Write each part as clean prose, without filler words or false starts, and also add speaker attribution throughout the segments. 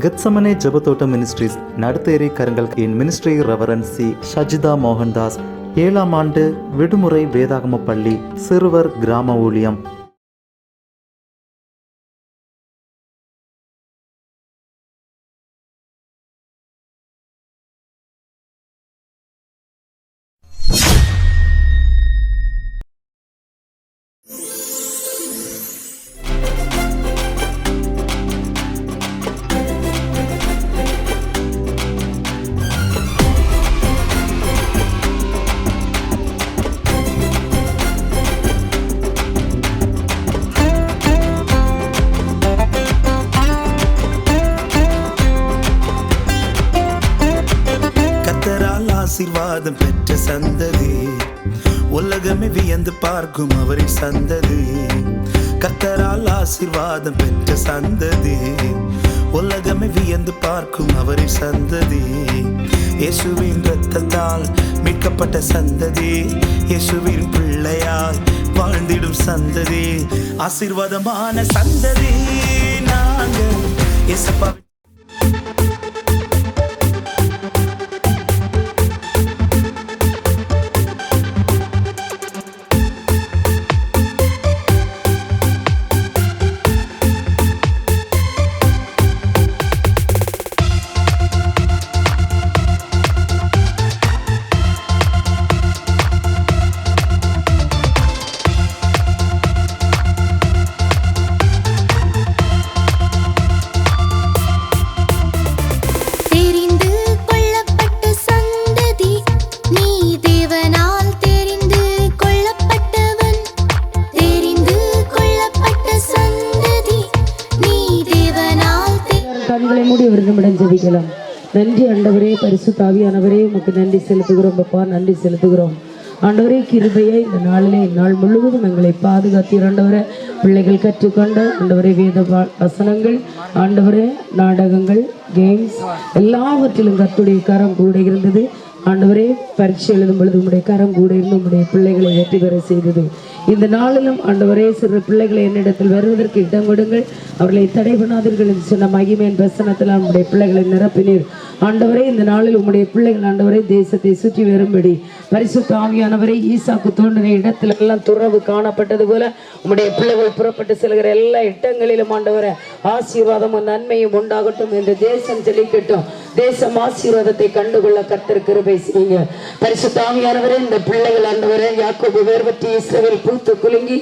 Speaker 1: Gethsemane ஜெபத்தோட்ட ministries நடத்தேரி Karungal in ministry reverend C Shajitha Mohandas 7ஆம் ஆண்டு விடுமுறை வேதாகம பள்ளி சிறுவர் கிராம ஊழியம்.
Speaker 2: ஆசீர்வாதம் பெற்ற சந்ததி உலகமே வியந்து பார்க்கும் அவரின் சந்ததி. கர்த்தரால் ஆசீர்வாதம் பெற்ற சந்ததி உலகமே வியந்து பார்க்கும் அவரின் சந்ததி. இயேசுவின் இரத்தத்தால் மீட்கப்பட்ட சந்ததி, இயேசுவின் பிள்ளையால் வாழ்ந்திடும் சந்ததி, ஆசீர்வாதமான சந்ததி நாங்கள். இயேசப்பா
Speaker 3: ஜெபிக்கலாம். நன்றி ஆண்டவரே, பரிசுத்த ஆவியானவரே, உமக்கு நன்றி செலுத்துகிறோம். அப்பா நன்றி செலுத்துகிறோம் ஆண்டவரே. கிருபையை இந்த நாளிலே நாள் முழுவதும் எங்களை பாதுகாத்தீர் ஆண்டவரே. பிள்ளைகள் கற்றுக்கொண்ட ஆண்டவரே வேத வசனங்கள் ஆண்டவரே, நாடகங்கள், கேம்ஸ் எல்லாவற்றிலும் கர்த்தருடைய கரம் கூட இருந்தது ஆண்டவரே. பரீட்சை எழுதும் பொழுது உங்களுடைய கரம் கூட இருந்து உங்களுடைய பிள்ளைகளை வெற்றி பெற செய்தது. இந்த நாளிலும் ஆண்டவரே, சிறு பிள்ளைகளை என்னிடத்தில் வருவதற்கு இடம் கொடுங்கள், அவர்களை தடை பண்ணாதீர்கள் என்று சொன்ன மகிமையின் பிரசனத்தில் நம்முடைய பிள்ளைகளை நிரப்பினீர் ஆண்டவரே. இந்த நாளில் உங்களுடைய பிள்ளைகள் ஆண்டவரே தேசத்தை சுற்றி வரும்படி பரிசுத்த ஆவியானவரே, ஈசாக்கு தோன்றின இடத்துல எல்லாம் துறவு காணப்பட்டது போல உங்களுடைய பிள்ளைகள் புறப்பட்டு செல்கிற எல்லா இடங்களிலும் ஆண்டவரே ஆசீர்வாதமும் நன்மையும் உண்டாகட்டும் என்று தேசம் செழிக்கட்டும். தேசம் ஆசீர்வாதத்தை கண்டுகொள்ள கர்த்தர் கிருபை செய்யுங்க. பரிசுத்த ஆவியானவரே, இந்த பிள்ளைகள் ஆண்டவரே யாக்கோபு வேர்வற்றி இஸ்ரவேல் பூத்து குலுங்கி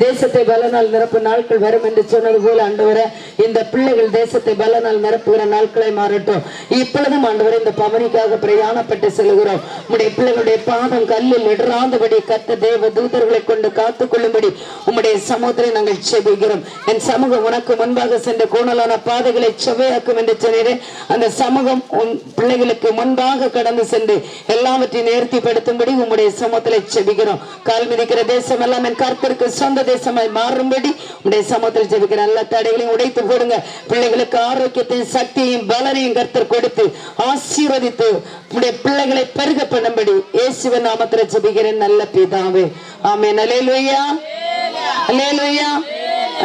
Speaker 3: தேசத்தை பலனால் நிரப்பு நாட்கள் வரும் என்று சொன்னது போல ஆண்டவரே, இந்த பிள்ளைகள் தேசத்தை பலனால் நிரப்புகிற நாட்களை மாறட்டும். இப்பொழுதும் ஆண்டவரே, இந்த பவனிக்காக பிரயாணப்பட்டு செல்கிறோம். உம்முடைய பிள்ளைகளுடைய பாதம் கல்லில் இடராதபடி கர்த்தர் தேவ தூதர்களை கொண்டு காத்துக் கொள்ளும்படி உம்முடைய சமூகத்தை நாங்கள் செபிக்கிறோம். என் சமூகம் உனக்கு முன்பாக சென்ற கோணலான பாதைகளை செவ்வையாக்கும் என்று சொன்னீரே, அந்த சமூகம் உன் பிள்ளைகளுக்கு முன்பாக கடந்து சென்று எல்லாவற்றையும் நேர்த்திப்படுத்தும்படி உம்முடைய சமூகத்தை செபிக்கிறோம். கால் மிதிக்கிற தேசம் எல்லாம் என் கர்த்தருக்கு சொந்த தேசமாய் மாறும்படி உடைய சமூகத்தில் ஜெபிக்கிற எல்லா தடைகளையும் உடைத்து போடுங்க. பிள்ளைகளுக்கு ஆரோக்கியத்தையும் சக்தியையும் பலனையும் கர்த்தர் கொடுத்து ஆசீர்வதித்து உடைய பிள்ளைகளை பெருக பண்ணும்படி இயேசுவின் நாமத்தில் ஜெபிக்கிறேன் நல்ல பிதாவே, ஆமென். அல்லேலூயா, அல்லேலூயா,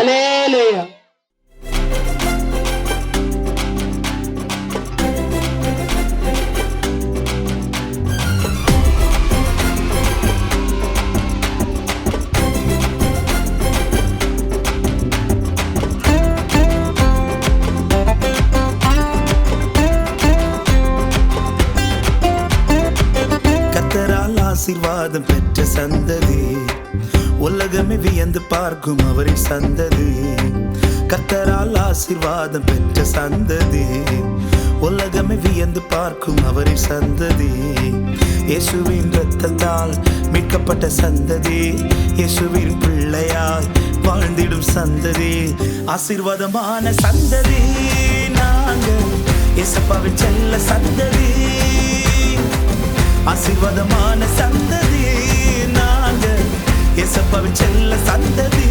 Speaker 3: அல்லேலூயா.
Speaker 2: ஆசீர்வாதம் பெற்ற சந்ததி உலகமே வியந்து பார்க்கும் அவரின் சந்ததி. கர்த்தரால் ஆசீர்வாதம் பெற்ற சந்ததி உலகமே வியந்து பார்க்கும் அவரின் சந்ததி. இயேசுவின் இரத்தத்தால் மீட்கப்பட்ட சந்ததி, இயேசுவின் பிள்ளையால் வாழ்ந்திடும் சந்ததி, ஆசீர்வாதமான சந்ததி நாங்கள். இயேசப்பாவின் செல்ல சந்ததி, ஆசீர்வாதமான சந்ததி நாங்கள். இயேசப்பாவின் செல்ல சந்ததி.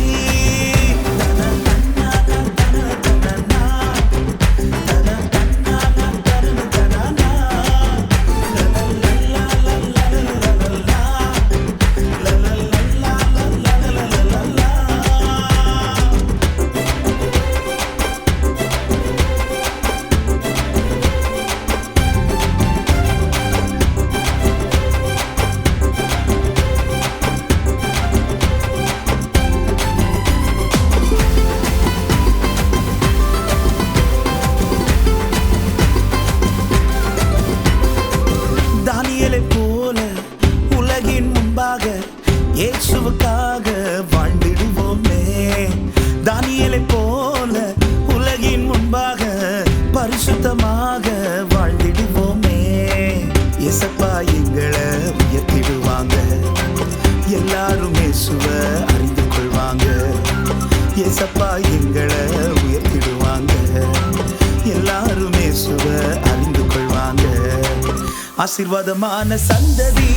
Speaker 2: ஆசீர்வாதமான சந்ததி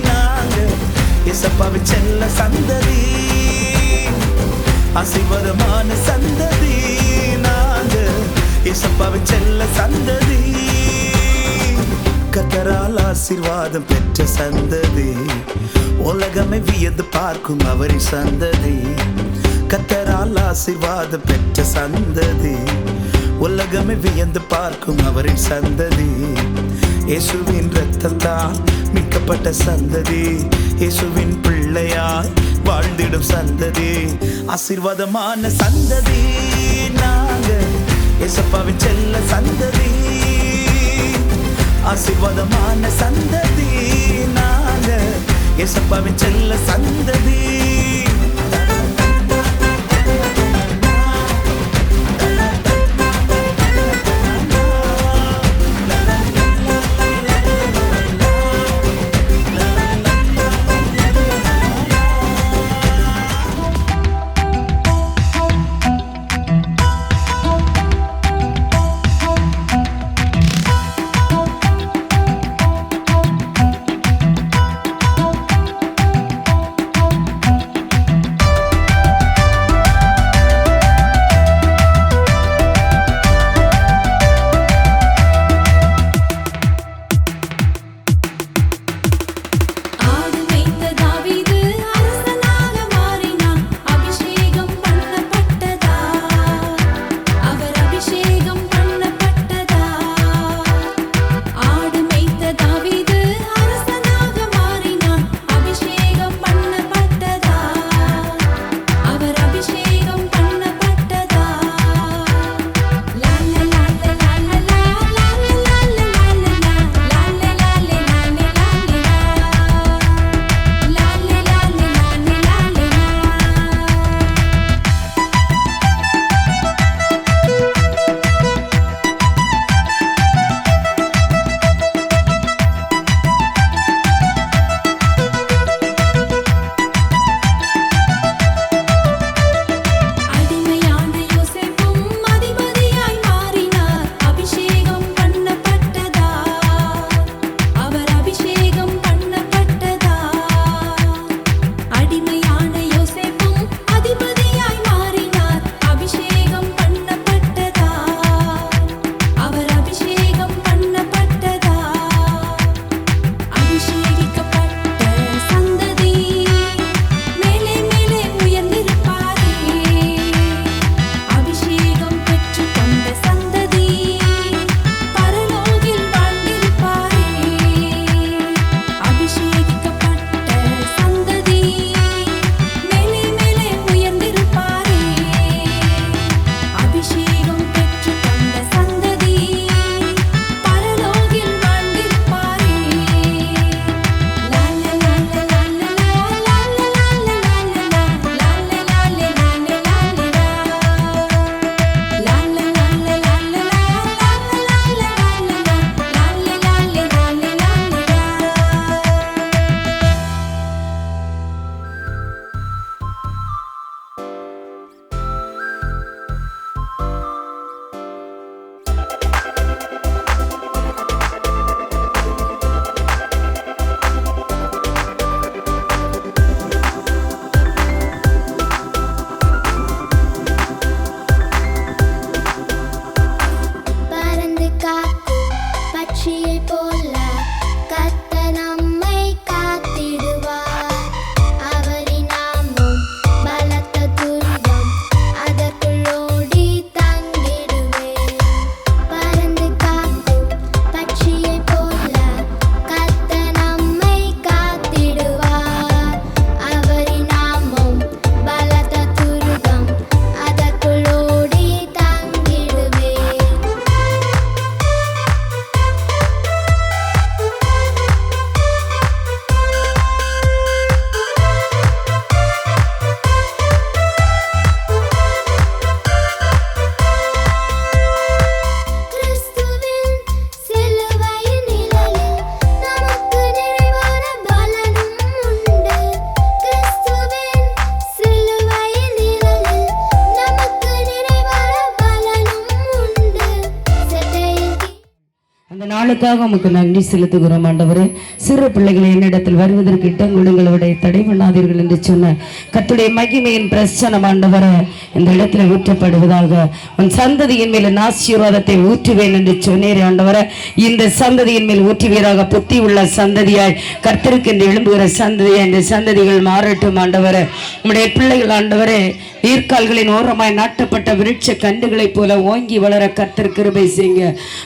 Speaker 2: நாங்க, ஏசப்பாவின் செல்ல சந்ததி. ஆசீர்வாதமான சந்ததி நாங்க, ஏசப்பாவின் செல்ல சந்ததி. கர்த்தரால் ஆசீர்வாதம் பெற்ற சந்ததி, உலகமே வியந்து பார்க்கும் அவரின் சந்ததி. கர்த்தரால் ஆசீர்வாதம் பெற்ற சந்ததி, உலகமே வியந்து பார்க்கும் அவரின் சந்ததி. இயேசுவின் இரத்தத்தால் மீட்கப்பட்ட சந்ததி, இயேசுவின் பிள்ளையாய் வாழ்ந்திடும் சந்ததி. ஆசீர்வாதமான சந்ததி நாங்க, ஏசப்பாவின் செல்ல சந்ததி. ஆசீர்வாதமான சந்ததி நாங்க, ஏசப்பாவின் செல்ல சந்ததி.
Speaker 3: இந்த நாளுக்காக உமக்கு நன்றி செலுத்துகிறோம் ஆண்டவரே. சிறு பிள்ளைகளை என்னிடத்தில் வருவதற்கு இடம் கொடுங்களுடைய தடை பண்ணாதீர்கள் என்று சொன்ன கர்த்தருடைய மகிமையின் பிரசன்னம் ஆண்டவரே இந்த இடத்துல ஊற்றப்படுவதாக. உன் சந்ததியின் மேல் ஆசீர்வாதத்தை ஊற்றுவேன் என்று சொன்னீர் ஆண்டவரே. இந்த சந்ததியின் மேல் ஊற்றுவீராக. புத்தி உள்ள சந்ததியாய் கர்த்தருக்கு என்று எழும்புகிற சந்ததியாய் இந்த சந்ததிகள் மாறட்டும் ஆண்டவரே. உம்முடைய பிள்ளைகள் ஆண்டவரே நீர்க்கால்களின் ஓரமாய் நாட்டப்பட்ட விருட்ச கண்டுகளைப் போல ஓங்கி வளர கர்த்தர் கிருபை செய்யுங்க.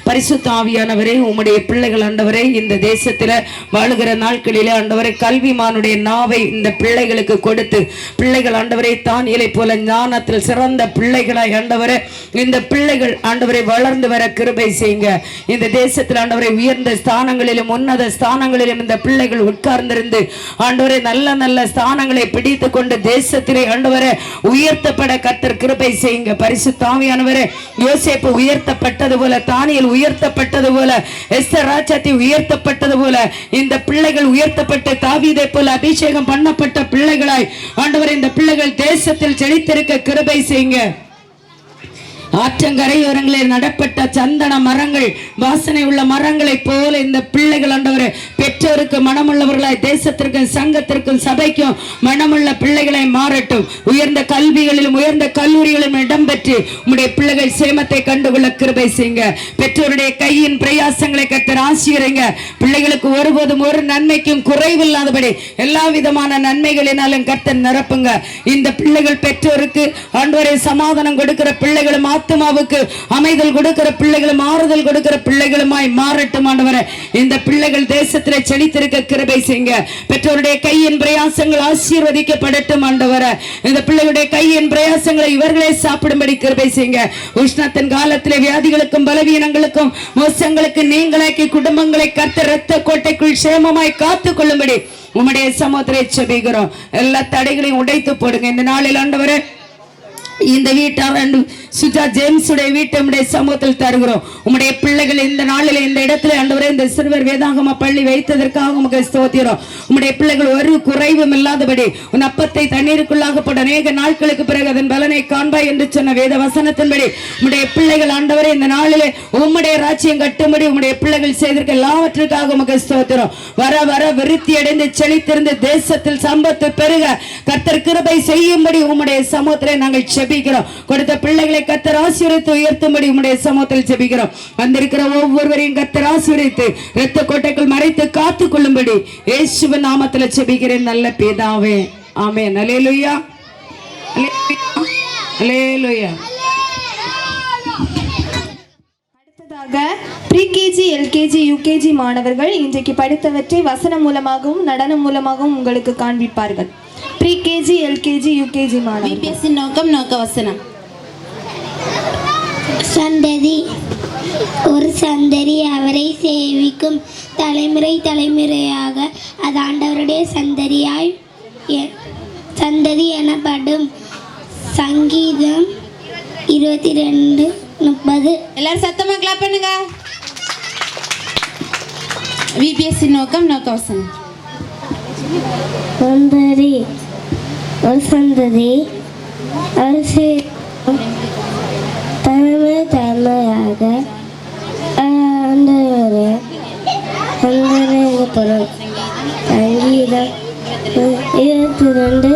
Speaker 3: பரிசுத்த ஆவியானவரே உம்முடைய பிள்ளைகள் ஆண்டவரே இந்த தேசத்தில் வாழுகிற நாட்களிலே ஆண்டவரே கல்விமானுடைய நாவை இந்த பிள்ளைகளுக்கு கொடுத்து பிள்ளைகள் ஆண்டவரே தானியலை போல ஞானத்தில் சிறந்த பிள்ளைகளாய் ஆண்டவரே இந்த பிள்ளைகள் ஆண்டவரை வளர்ந்து வர கிருபை செய்யுங்க. இந்த தேசத்தில் ஆண்டவரை உயர்ந்த ஸ்தானங்களிலும் உன்னத ஸ்தானங்களிலும் இந்த பிள்ளைகள் உட்கார்ந்திருந்து ஆண்டவரை நல்ல நல்ல ஸ்தானங்களை பிடித்து கொண்டு தேசத்திலே ஆண்டவரை உயர்த்தப்பட கர்த்தர் கிருபை செய்யுங்க. பரிசுத்த ஆவியானவரே யோசேப்பு உயர்த்தப்பட்டது போல, தானியேல் உயர்த்தப்பட்டது போல, எஸ்தர் ராஜாத்தி உயர்த்தப்பட்டது போல இந்த பிள்ளைகள் உயர்த்தப்பட்டு தாவீதை போல அபிஷேகம் பண்ணப்பட்ட பிள்ளைகளாய் ஆண்டவரே இந்த பிள்ளைகள் தேசத்தில் செழித்திருக்க கிருபை செய்யுங்க. ஆற்றங்கரையோரங்களில் நடப்பட்ட சந்தன மரங்கள் வாசனை உள்ள மரங்களை போல இந்த பிள்ளைகள் ஆண்டவரே பெற்றோருக்கு மனமுள்ளவர்களாய் தேசத்திற்கும் சங்கத்திற்கும் சபைக்கும் மனமுள்ள பிள்ளைகளை மாறட்டும். உயர்ந்த கல்விகளிலும் உயர்ந்த கல்லூரிகளிலும் இடம்பெற்று உம்முடைய பிள்ளைகள் சேமத்தை கண்டுகொள்ள கிருபை செய்யுங்க. பெற்றோருடைய கையின் பிரயாசங்களை கர்த்தர் ஆசீர்வதிங்க. பிள்ளைகளுக்கு ஒருபோதும் ஒரு நன்மைக்கும் குறைவில்லாதபடி எல்லா விதமான நன்மைகளினாலும் கர்த்தர் நிரப்புங்க. இந்த பிள்ளைகள் பெற்றோருக்கு ஆண்டவரே சமாதானம் கொடுக்கிற பிள்ளைகளும் ஆத்மாவுக்கு அமைதல் கொடுக்கிற பிள்ளைகளும் ஆறுதல் கொடுக்கிற பிள்ளைகளுமாய் மாறட்டும் ஆண்டவரே. இந்த பிள்ளைகள் தேசத்திலே செழித்திருக்க கிருபை செய்யுங்க. பெற்றோருடைய கையின் பிரயாசங்கள் ஆசீர்வதிக்கப்படட்டும் ஆண்டவரே. இந்த பிள்ளைகளுடைய கையின் பிரயாசங்களை இவர்களே சாப்பிடும்படி கிருபை செய்யுங்க. உஷ்ணத்தின் காலத்திலே வியாதிகளுக்கும் பலவீனங்களுக்கும் மோசங்களுக்கு நீங்களாக்கி குடும்பங்களை கர்த்தர் இரத்த கோட்டைக்குள் சேமமாய் காத்துக் கொள்ளும்படி உம்முடைய சமூகத்திலே ஜெபிக்கிறோம். எல்லா தடைகளையும் உடைத்து போடுங்க. இந்த நாளில் ஆண்டவரே இந்த வீட்டார் சுஜா ஜேம்ஸ் உடைய வீட்டை உடைய சமூகத்தில் தருகிறோம். உம்முடைய பிள்ளைகள் இந்த நாளில் இந்த இடத்துல ஆண்டவரே இந்த சிறுவர் வேதாகம பள்ளி வைத்ததற்காக உமக்கு ஸ்தோத்திரம். உம்முடைய பிள்ளைகள் ஒரு குறைவும் இல்லாதபடி உன் அப்பத்தை தண்ணீருக்குள்ளாக போட அநேக நாட்களுக்கு பிறகு அதன் பலனை காண்பாய் என்று சொன்ன வேத வசனத்தின்படி உம்முடைய பிள்ளைகள் ஆண்டவரே இந்த நாளிலே உம்முடைய ராஜ்யம் கட்டும்படி உம்முடைய பிள்ளைகள் செய்திருக்க எல்லாவற்றுக்காக உமக்கு ஸ்தோத்திரம். வர வர விருத்தி அடைந்து செழித்திருந்து தேசத்தில் சம்பத்து பெருக கர்த்தர் கிருபை செய்யும்படி உம்முடைய சமூகத்திலே நாங்கள் ஜெபிக்கிறோம். கொடுத்த பிள்ளைகளை கர்த்தர் ஆசீர்வதித்து உயர்த்தும்படி உம்முடைய சமூகத்தில் ஜெபிக்கிறோம். வந்திருக்கிற ஒவ்வொருவரையும் கர்த்தர் ஆசீர்வதித்து இரத்த கோட்டைக்குள் மறைத்து காத்துக் கொள்ளும்படி இயேசுவின் நாமத்தில் ஜெபிக்கிறேன் நல்ல பிதாவே, ஆமென். அல்லேலூயா, அல்லேலூயா.
Speaker 4: அடுத்ததாக ப்ரீகேஜி, எல்கேஜி, யூகேஜி மாணவர்கள் இன்றைக்கு படித்தவற்றை வசனம் மூலமாகவும் நடனம் மூலமாகவும் உங்களுக்கு காண்பிப்பார்கள். ப்ரீகேஜி, எல்கேஜி, யூகேஜி மாணவர்கள்.
Speaker 5: நோக்கம் நோக்க வசனம்.
Speaker 6: சந்ததி ஒரு சந்ததி அவரை சேவிக்கும் தலைமுறை தலைமுறையாக அது ஆண்டவருடைய சந்ததி எனப்படும். சங்கீதம் 22:30.
Speaker 5: எல்லாரும் சத்தமா கிளாப் பண்ணுங்க. விபிஎஸ்சி நோக்கம் நோக்க வசனம்.
Speaker 6: சந்ததி ஒரு சந்ததி அவர் தலைமுறை தலைமுறையாக ஆண்டவரே எனப்படும். சங்கீதம் 22:30.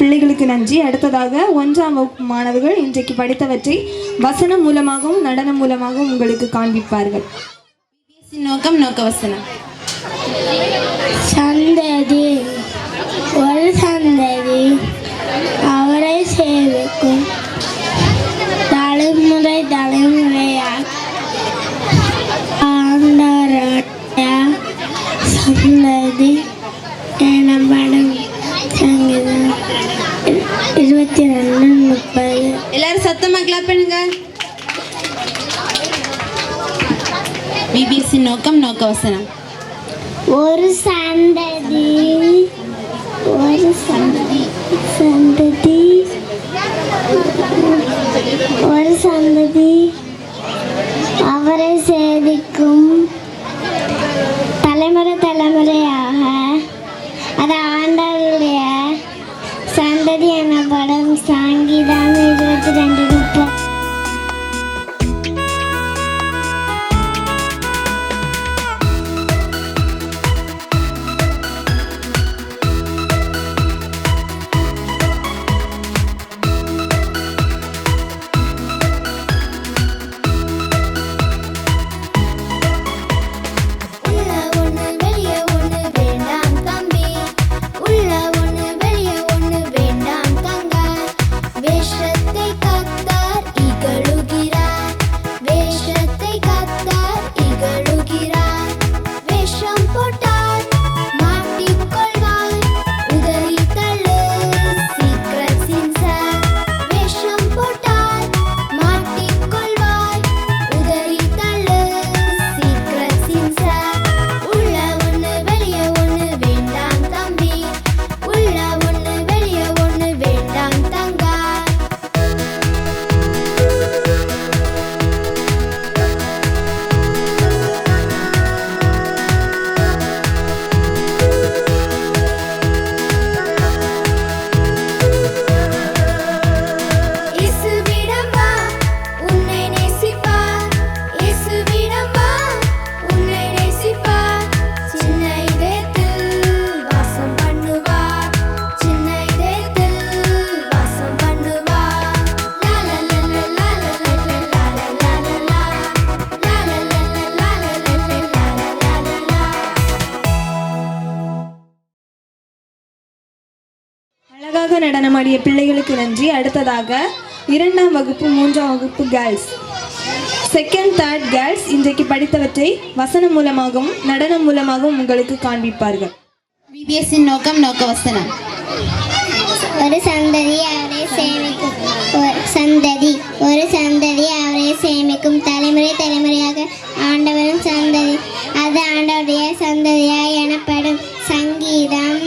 Speaker 4: பிள்ளைகளுக்கு நன்றி. அடுத்ததாக 1ஆம் வகுப்பு மாணவர்கள் இன்றைக்கு படித்தவற்றை வசனம் மூலமாகவும் நடனம் மூலமாகவும் உங்களுக்கு காண்பிப்பார்கள்.
Speaker 5: விபிஎஸ்சி நோக்கம் நோக்க வசனம்.
Speaker 6: சந்ததி ஒரு சந்ததி அவரை சேவிக்கும் தலைமுறை தலைமுறையாக ஆண்டவருடைய சந்ததி எனப்படும். சங்கீதம் 22:30.
Speaker 5: எல்லாரும் சத்தமா கிளாப் பண்ணுங்க. விபிஎஸ்சி நோக்கம் நோக்க வசனம்.
Speaker 6: ஒரு சந்ததி ஒரு சந்ததி ஒரு சந்ததி அவரை சேவிக்கும் தலைமுறை தலைமுறையாக அது ஆண்டவருடைய சந்ததி எனப்படும். சங்கீதம் 22:30.
Speaker 4: அழகாக நடனமாடிய பிள்ளைகளுக்கு நன்றி. அடுத்ததாக 2ஆம் வகுப்பு 3ஆம் வகுப்பு கேர்ள்ஸ், 2nd 3rd கேர்ள்ஸ் இன்றைக்கு படித்தவற்றை வசனம் மூலமாகவும் நடனம் மூலமாகவும் உங்களுக்கு காண்பிப்பார்கள்.
Speaker 5: விபிஎஸ்சி நோக்கம் நோக்க வசனம்.
Speaker 6: ஒரு சந்ததி அவரை சேமிக்கும் தலைமுறை தலைமுறையாக ஆண்டவரும் சந்ததி அது ஆண்டவருடைய சந்ததியாய் எனப்படும். சங்கீதம்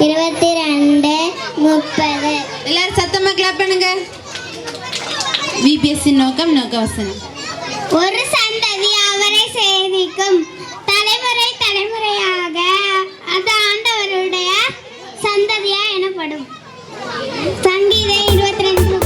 Speaker 6: 22:30.
Speaker 5: எல்லாரும் சத்தமா கிளாப் பண்ணுங்க. விபிஎஸ்சி நோக்கம் நோக்க வசனம்.
Speaker 6: ஒரு சந்ததி அவரை சேவிக்கும் தலைமுறை தலைமுறையாக அது ஆண்டவருடைய சந்ததியா எனப்படும். சங்கீதம் 22.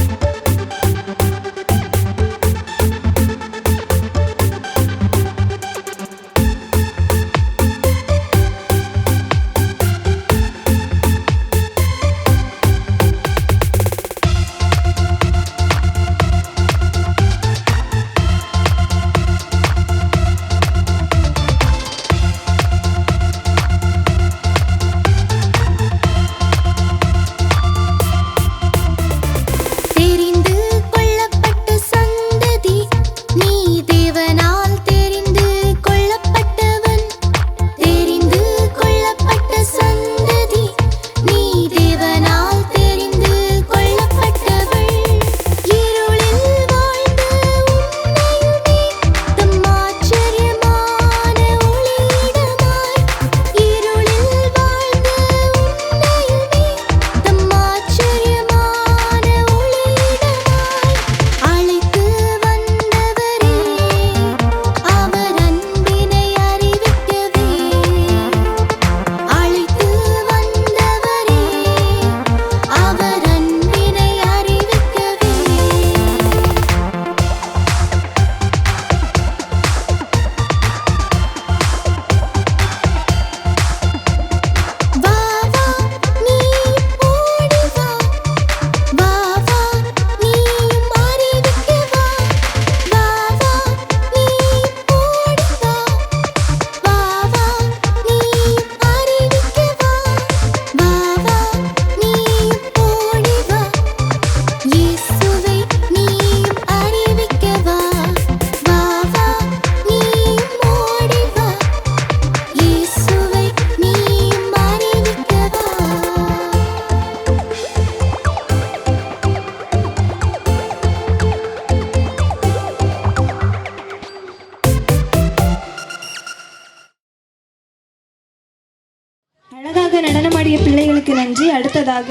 Speaker 4: அழகாக நடனமாடிய பிள்ளைகளுக்கு நன்றி. அடுத்ததாக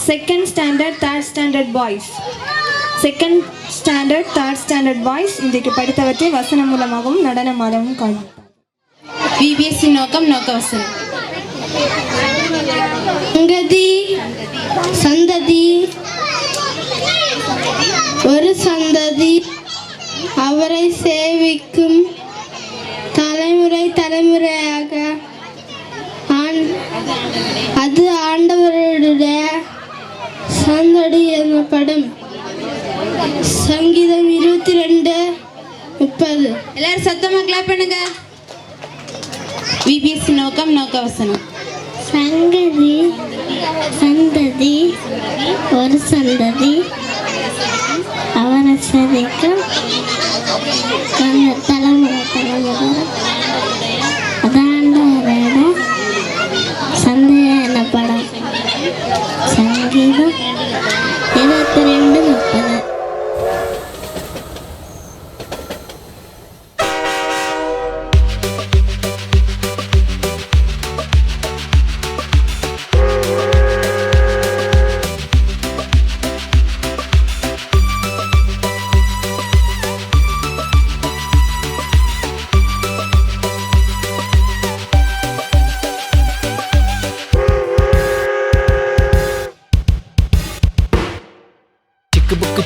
Speaker 4: second standard third standard boys இன்றைக்கு படித்தவற்றை வசனம் மூலமாகவும் நடனம் மூலமாகவும் காணும்.
Speaker 5: விபிஎஸ்சி நோக்கம் நோக்கவசனம்.
Speaker 6: சந்ததி ஒரு சந்ததி அவரை சேவிக்கும் தலைமுறை தலைமுறையாக அது ஆண்டவருடைய சந்ததி எனப்படும். சங்கீதம் 22:30.
Speaker 5: எல்லாரும் சத்தமா கிளாப் பண்ணுங்க. விபிஎஸ்சி நோக்கம் நோக்கவசனம்.
Speaker 6: சந்ததி ஒரு சந்ததி அவரை சேவிக்கும் தலைமுறை தலைமுறை அதாண்டவரோட சந்ததி எனப்படும். சங்கீதம் 22:30.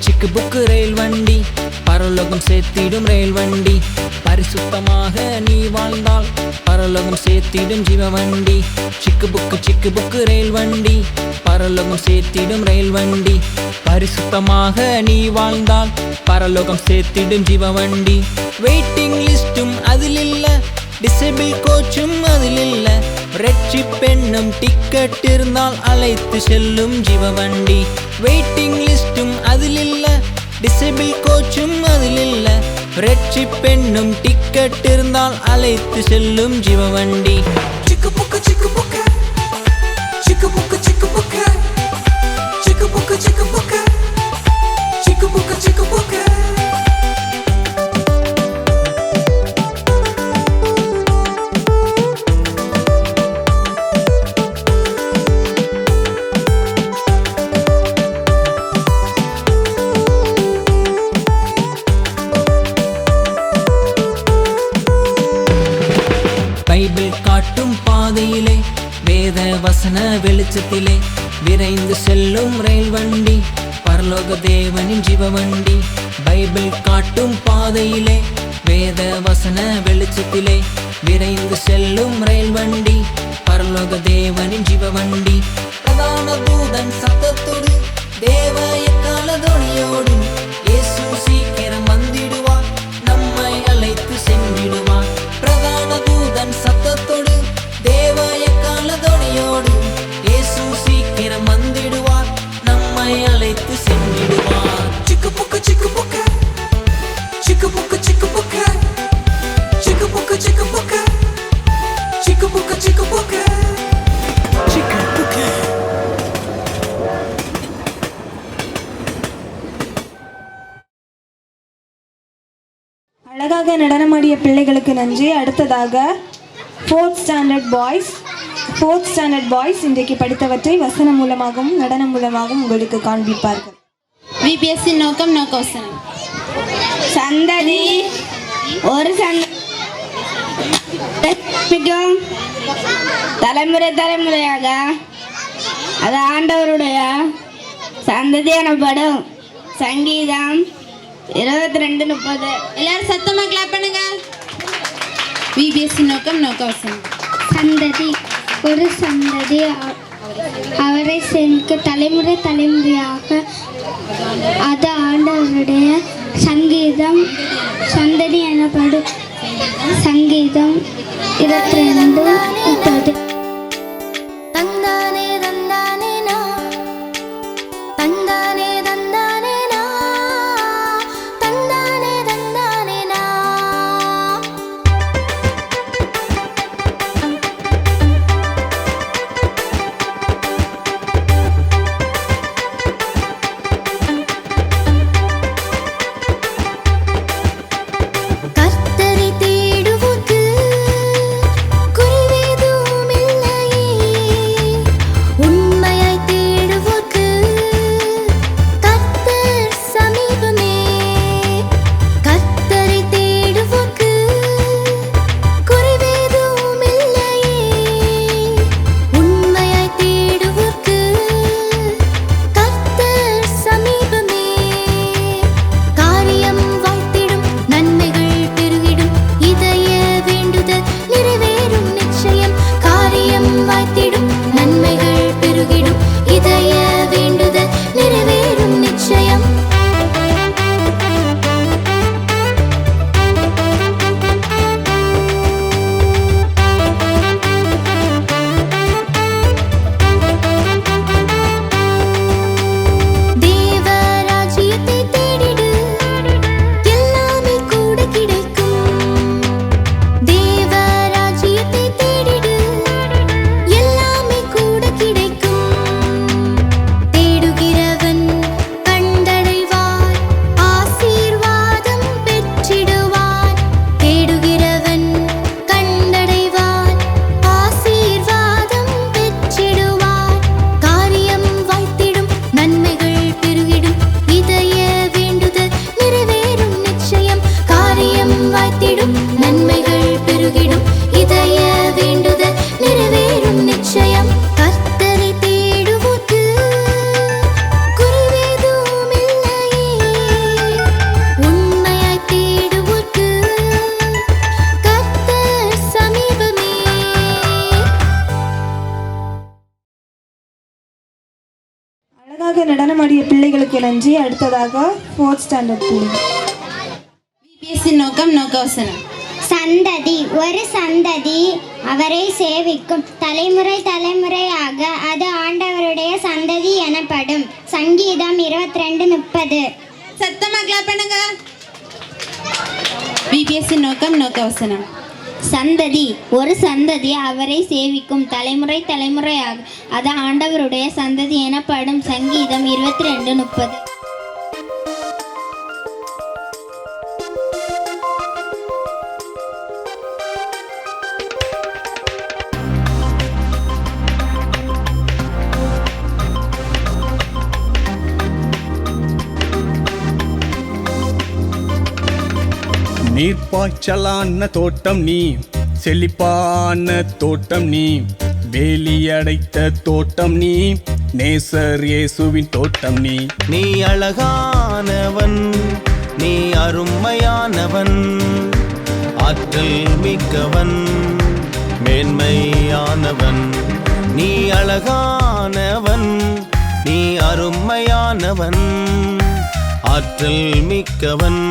Speaker 7: சிக்கு புக்கு ரயில் வண்டி பரலோகம் சேர்த்திடும் ரயில் வண்டி. பரிசுத்தமாக நீ வாழ்ந்தால் பரலோகம் சேர்த்திடும் ஜீவ வண்டி. சிக்கு புக்கு ரயில் வண்டி பரலோகம் சேர்த்திடும் ரயில் வண்டி. பரிசுத்தமாக நீ வாழ்ந்தால் பரலோகம் சேர்த்திடும் ஜீவ வண்டி. வெயிட்டிங் லிஸ்டும் அதில் இல்ல, டிசேபிள் கோச்சும் அதில் இல்ல. ரெட்சி பெண்ணும் டிக்கெட் இருந்தால் அழைத்து செல்லும் ஜீவ வண்டி. வெயிட்டிங் லிஸ்டும் அதில் இல்ல, டிசேபிள் கோச்சும் அதில் இல்ல. ரெட்சி பெண்ணும் டிக்கெட் இருந்தால் அழைத்து செல்லும் ஜீவ வண்டி.
Speaker 2: சிக்கு புக்கு சிக்கு புக்கு சிக்கு புக்கு சிக்கு புக்கு சிக்கு புக்கு சிக்கு புக்கு சிக்கு புக்கு சிக்கு புக்கு.
Speaker 7: பைபிள் காட்டும் பாதையிலே வேத வசன வெளிச்சத்திலே விரைந்து செல்லும் ரயில் வண்டி பரலோக தேவனின் ஜீவ வண்டி. பைபிள் காட்டும் பாதையிலே வேத வசன வெளிச்சத்திலே விரைந்து செல்லும் ரயில் வண்டி பரலோக தேவனின் ஜீவ வண்டி. பிரதான தூதன் சத்தத்தோடு தேவ எக்கால துணியோடு இயேசு சீக்கிரம் வந்திடுவார், நம்மை அழைத்து சென்றிடுவார். பிரதான தூதன் சத்தத்தோடு தேவ எக்கால துணியோடு இயேசு சீக்கிரம் வந்திடுவார், நம்மை அழைத்து சென்றிடுவார்.
Speaker 2: சிக்கு புக்கு சிக்கு புக்கு சிக்கு புக்கு சிக்கு புக்கு சிக்கு புக்கு சிக்கு புக்கு சிக்கு புக்கு சிக்கு புக்கு சிக்கு புக்கு.
Speaker 4: அழகாக நடனமாடிய பிள்ளைகளுக்கு நன்றி. அடுத்ததாக ஃபோர்த் ஸ்டாண்டர்ட் பாய்ஸ் இன்றைக்கு படித்தவற்றை வசனம் மூலமாகவும் நடனம் மூலமாகவும் உங்களுக்கு காண்பிப்பார்கள்.
Speaker 5: விபிஎஸ்சி நோக்கம் நோக்கவசனம்.
Speaker 6: சந்ததி ஒரு தலைமுறை தலைமுறையாக அது ஆண்டவருடைய சந்ததி எனப்படும். சங்கீதம் 22:30.
Speaker 5: எல்லாரும் சத்தமா கிளாப் பண்ணுங்க. விபிஎஸ்சி நோக்கம் நோக்கவசனம்.
Speaker 6: சந்ததி ஒரு சந்ததி அவரை சேமிக்க தலைமுறை தலைமுறையாக அது ஆண்டவருடைய சங்கீதம் சந்ததி எனப்படும். சங்கீதம் 22:30.
Speaker 4: அழகாக நடனமாடிய பிள்ளைகளுக்கு நன்றி. அடுத்ததாக 4th ஸ்டாண்டர்ட் பிள்ளை.
Speaker 5: விபிஎஸ்சி நோக்கம் நோக்கவசனம்.
Speaker 6: சந்ததி ஒரு சந்ததி அவரை சேவிக்கும் தலைமுறை தலைமுறையாக அது ஆண்டவருடைய சந்ததி எனப்படும். சங்கீதம் 22:30.
Speaker 5: சத்தமா கிளாப் பண்ணுங்க. விபிஎஸ்சி நோக்கம் நோக்கவசனம்.
Speaker 6: சந்ததி ஒரு சந்ததி அவரை சேவிக்கும் தலைமுறை தலைமுறையாக அது ஆண்டவருடைய சந்ததி எனப்படும். சங்கீதம் 22:30.
Speaker 8: நீர்ப்பாய்ச்சலான தோட்டம் நீ, செழிப்பான தோட்டம் நீ, வேலியடைத்த தோட்டம் நீ, நேசர் இயேசுவின் தோட்டம் நீ.
Speaker 9: நீ அழகானவன், நீ அருமையானவன், ஆற்றல் மிக்கவன், மேன்மையானவன். நீ அழகானவன், நீ அருமையானவன், ஆற்றல் மிக்கவன்,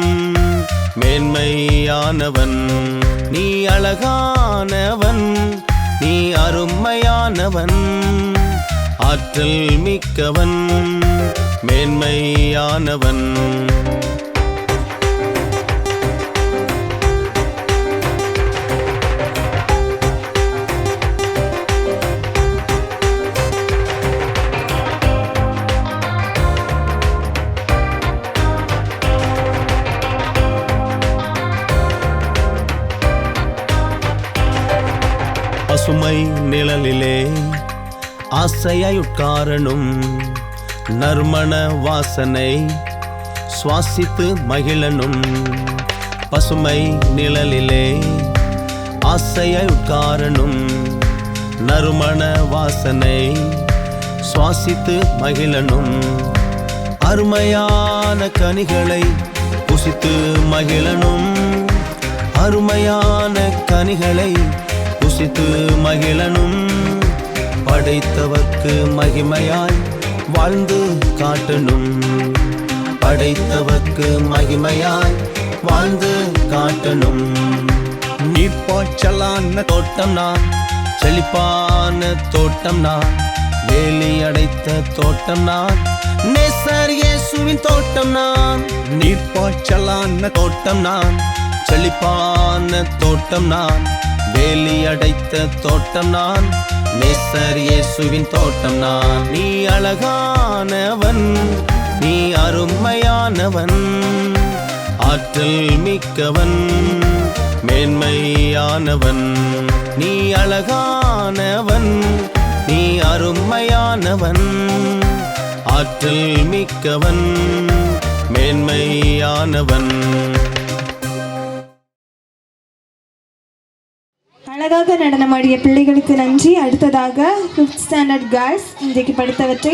Speaker 9: மேன்மையானவன். நீ அழகானவன், நீ அருமையானவன், ஆற்றல் மிக்கவன், மேன்மையானவன். பசுமை நிழலிலே ஆசையாய் உட்காரணும், நறுமண வாசனை சுவாசித்து மகிழனும். பசுமை நிழலிலே ஆசையாய் உட்காரணும், நறுமண வாசனை சுவாசித்து மகிழனும். அருமையான கனிகளை புசித்து மகிழனும், அருமையான கனிகளை புசித்து மகிழனும். படைத்தவர்க்கு மகிமையாய் வாழ்ந்து காட்டணும், படைத்தவர்க்கு மகிமையாய் வாழ்ந்து காட்டணும்.
Speaker 8: நீர்ப்பாய்ச்சலான
Speaker 9: தோட்டம் நான், செழிப்பான தோட்டம் நான், வேலி அடைத்த தோட்டம் நான், நேசர் இயேசுவின் தோட்டம் நான்.
Speaker 8: நீர்ப்பாய்ச்சலான
Speaker 9: தோட்டம் நான், செழிப்பான தோட்டம் நான், வேலி அடைத்த தோட்டம் நான், நேசர் இயேசுவின் தோட்டம் நான். நீ அழகானவன், நீ அருமையானவன், ஆற்றல் மிக்கவன், மேன்மையானவன். நீ அழகானவன், நீ அருமையானவன், ஆற்றல் மிக்கவன், மேன்மையானவன்.
Speaker 4: அழகாக நடனமாடிய பிள்ளைகளுக்கு நன்றி. அடுத்ததாக 5th ஸ்டாண்டர்ட் கேர்ள்ஸ் இன்றைக்கு படித்தவற்றை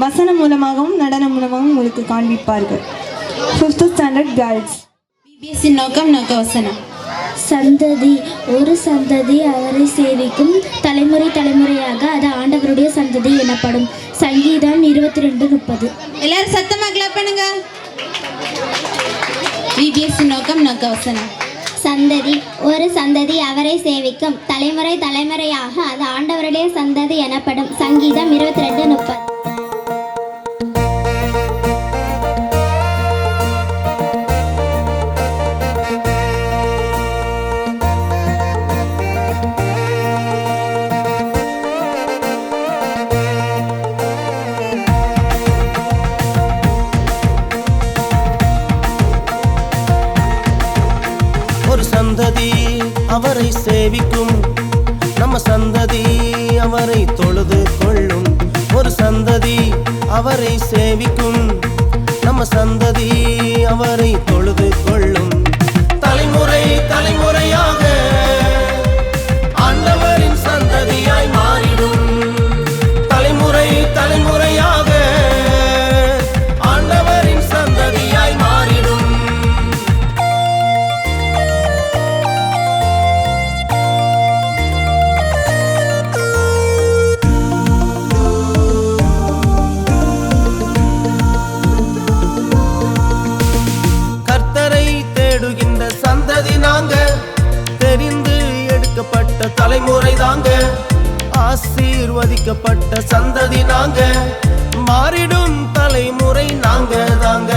Speaker 4: வசனம் மூலமாகவும் நடனம் மூலமாகவும் உங்களுக்கு காண்பிப்பார்கள். 5th standard girls.
Speaker 5: விபிஎஸ்சி நோக்கம் நோக்கவசனம்.
Speaker 6: சந்ததி ஒரு சந்ததி அவரை சேவிக்கும் தலைமுறை தலைமுறையாக அது ஆண்டவருடைய சந்ததி எனப்படும். சங்கீதம் 22:30.
Speaker 5: எல்லாரும் சத்தமா கிளாப் பண்ணுங்க. விபிஎஸ்சி நோக்கம் நோக்கவசனம்.
Speaker 6: சந்ததி ஒரு சந்ததி அவரை சேவிக்கும் தலைமுறை தலைமுறையாக அது ஆண்டவருடைய சந்ததி எனப்படும். சங்கீதம் 22:30.
Speaker 9: ஒரு சந்ததி அவரை சேவிக்கும், நம்ம சந்ததி அவரை தொழுது கொள்ளும். ஒரு சந்ததி அவரை சேவிக்கும், நம்ம சந்ததி அவரை தொழுது கொள்ளும். தலைமுறை தலைமுறையாக ஆண்டவரின் சந்ததியாய் மாறிடும். தலைமுறை தலைமுறையாக ஆண்டவரின் சந்ததியாய் மாறிடும். எடுக்கப்பட்ட தலைமுறை தாங்க, ஆசீர்வதிக்கப்பட்ட சந்ததி நாங்க, மாறிடும் தலைமுறை நாங்க தாங்க.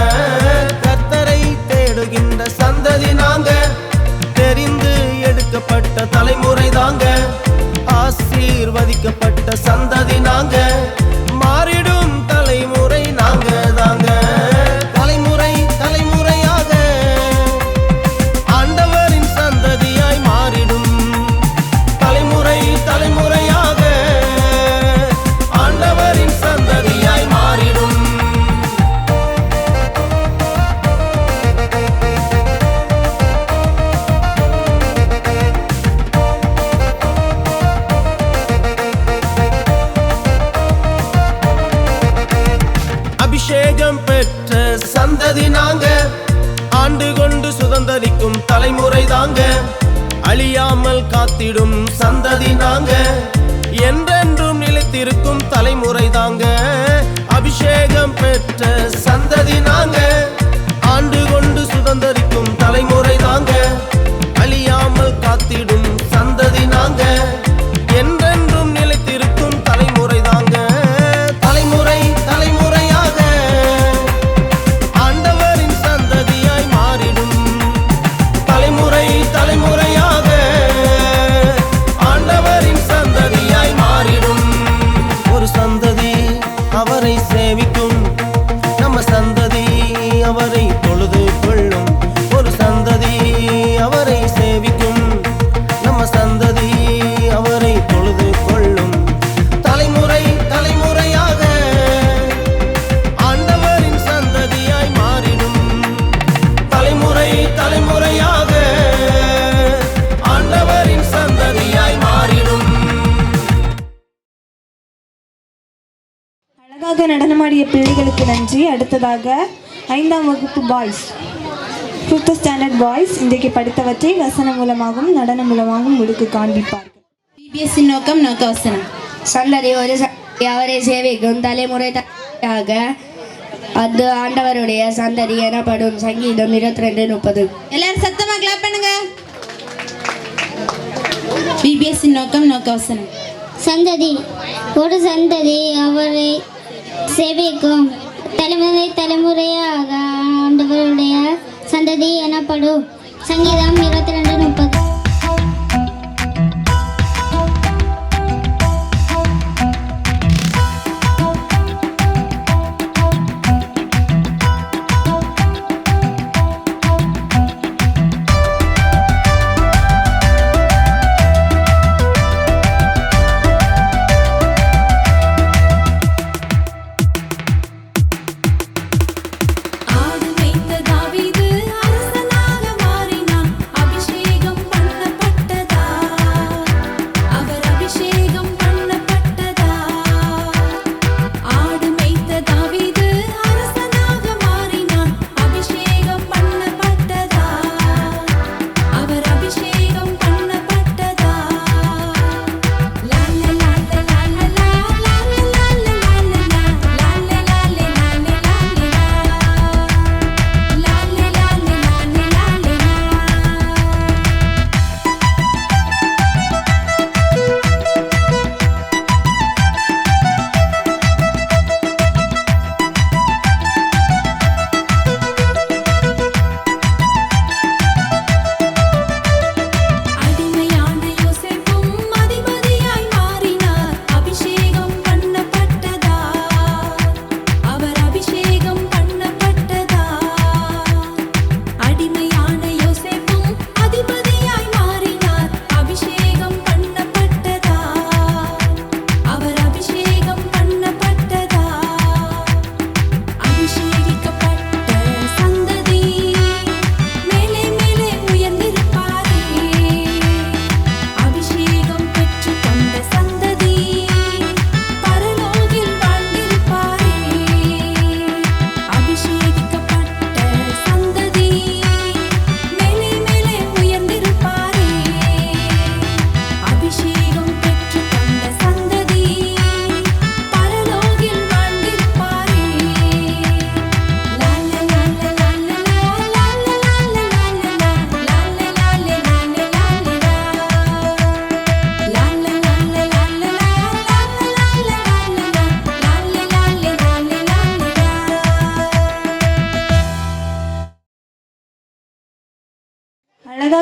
Speaker 9: கர்த்தரை தேடுகின்ற சந்ததி நாங்க, தெரிந்து எடுக்கப்பட்ட தலைமுறை தாங்க, ஆசீர்வதிக்கப்பட்ட சந்ததி நாங்க, மாறிடும் தலைமுறை நாங்க தாங்க. தலைமுறை தலைமுறையாக ஆண்டவரின் சந்ததியாய் மாறிடும், தலைமுறை தலைமுறையாக ஆண்டவரின் சந்ததியாய் மாறிடும். அபிஷேகம் பெற்ற சந்ததி நாங்க, ஆண்டு கொண்டு சுதந்தரிக்கும் தலைமுறை தாங்க, அழியாமல் காத்திடும் சந்ததி நாங்க, என்றென்றும் நிலைத்திருக்கும் தலைமுறை தாங்க. அபிஷேகம் பெற்ற சந்ததி நாங்க, ஆண்டு கொண்டு சுதந்தரிக்கும் தலைமுறை தாங்க, அழியாமல் காத்திடும் சந்ததி நாங்க, என்றென்றும் நிலைத்திருக்கும் தலைமுறை தாங்க. தலைமுறை தலைமுறையாக ஆண்டவரின் சந்ததியாய் மாறிடும், தலைமுறை தலைமுறையாக ஆண்டவரின் சந்ததியாய் மாறிடும். ஒரு சந்ததி அவரை சேவிக்கும், நம்ம சந்ததி அவரை தொழுது கொள்ளும். ஒரு சந்ததி அவரை சேவிக்கும், நம்ம சந்ததி அவரை தொழுது கொள்ளும். தலைமுறை தலைமுறையாக ஆண்டவரின் சந்ததியாய் மாறிடும், தலைமுறை தலைமுறையாக ஆண்டவரின் சந்ததியாய் மாறிடும்.
Speaker 4: அழகாக நடனமாடிய பிள்ளைகளுக்கு நன்றி. அடுத்ததாக 5ஆம் வகுப்பு பாய்ஸ், 5th ஸ்டாண்டர்ட் பாய்ஸ் இன்றைக்கு படித்தவற்றை வசனம் மூலமாகவும் நடனம் மூலமாகவும் உங்களுக்கு காண்பிப்பார்கள்.
Speaker 5: VBS நோக்கம் நோக்க வசனம்.
Speaker 6: சந்ததி ஒரு அவரை சேவிக்கும், தலைமுறை தலைமுறையாக அது ஆண்டவருடைய சந்ததி எனப்படும். சங்கீதம் 22:30.
Speaker 5: எல்லாரும் சத்தமா கிளாப் பண்ணுங்க. VBS நோக்கம் நோக்க வசனம்.
Speaker 6: சந்ததி ஒரு சந்ததி அவரை சேவிக்கும், தலைமுறை தலைமுறையாக ஆண்டவருடைய சந்ததி எனப்படும். சங்கீதம் 22:30.
Speaker 2: ஆடு மேய்த்த தாவீது அரசனாக மாறினான், அபிஷேகம்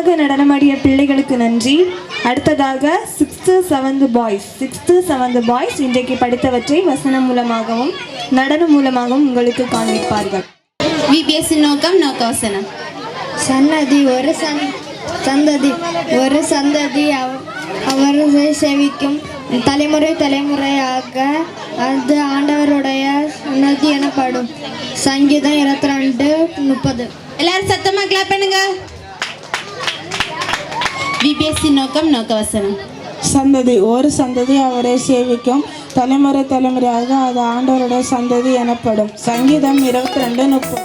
Speaker 4: அழகாக நடனமாடிய பிள்ளைகளுக்கு நன்றி. அடுத்ததாக 6th 7th பாய்ஸ் இன்றைக்கு படித்தவற்றை வசனம் மூலமாகவும் நடனம் மூலமாகவும் உங்களுக்கு காண்பிப்பார்கள்.
Speaker 5: விபிஎஸ் நோக்கம் நோக்கவசனம்.
Speaker 6: சந்ததி ஒரு சந்ததி அவரை சேவிக்கும் தலைமுறை தலைமுறையாக அது ஆண்டவருடைய சன்னதி எனப்படும். சங்கீதம் 22:30.
Speaker 5: எல்லாரும் சத்தமா கிளாப் பண்ணுங்க. விபிஎஸ் நோக்கம் நோக்கவசனம்.
Speaker 10: சந்ததி ஒரு சந்ததி அவரை சேவிக்கும் தலைமுறை தலைமுறையாக அது ஆண்டவருடைய சந்ததி எனப்படும். சங்கீதம் 22:30.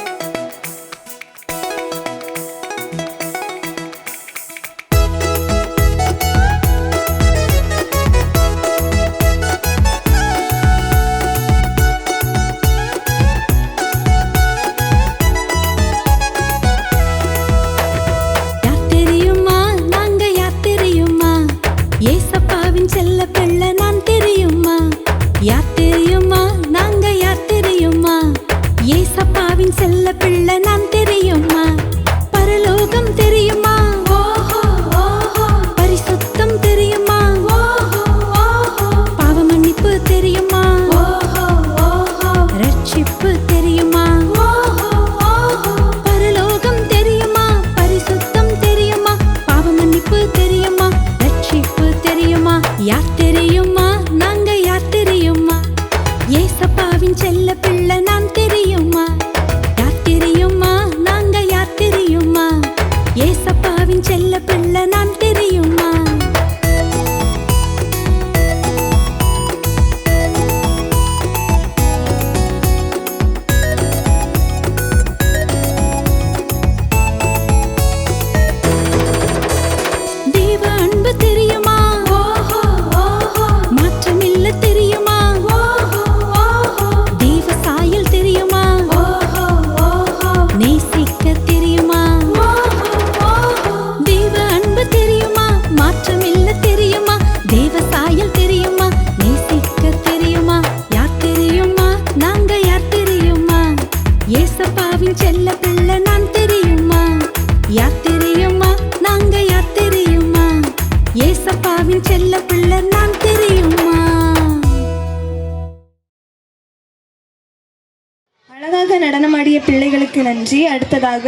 Speaker 4: அழகாக நடனமாடிய பிள்ளைகளுக்கு நன்றி. அடுத்ததாக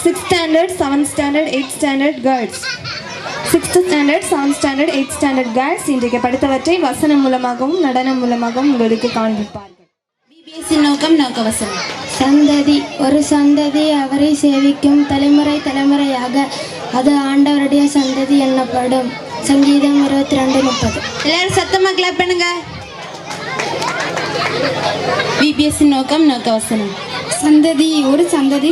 Speaker 4: 6th standard 7th standard 8th standard girls 6th standard 7th standard 8th standard girls இன்றைக்கு படித்தவற்றை வசனம் மூலமாகவும் நடனம் மூலமாகவும் உங்களுக்கு காண்பிப்பார்கள்.
Speaker 5: விபிஎஸ் நோக்கம் நோக்கவசனம்.
Speaker 6: சந்ததி ஒரு சந்ததி அவரை சேவிக்கும் தலைமுறை தலைமுறையாக அது ஆண்டவருடைய சந்ததி எனப்படும். சங்கீதம் 22:30.
Speaker 5: எல்லாரும் சத்தமா கிளாப் பண்ணுங்க. விபிஎஸ் நோக்கம் நோக்கவசனம்.
Speaker 11: சந்ததி ஒரு சந்ததி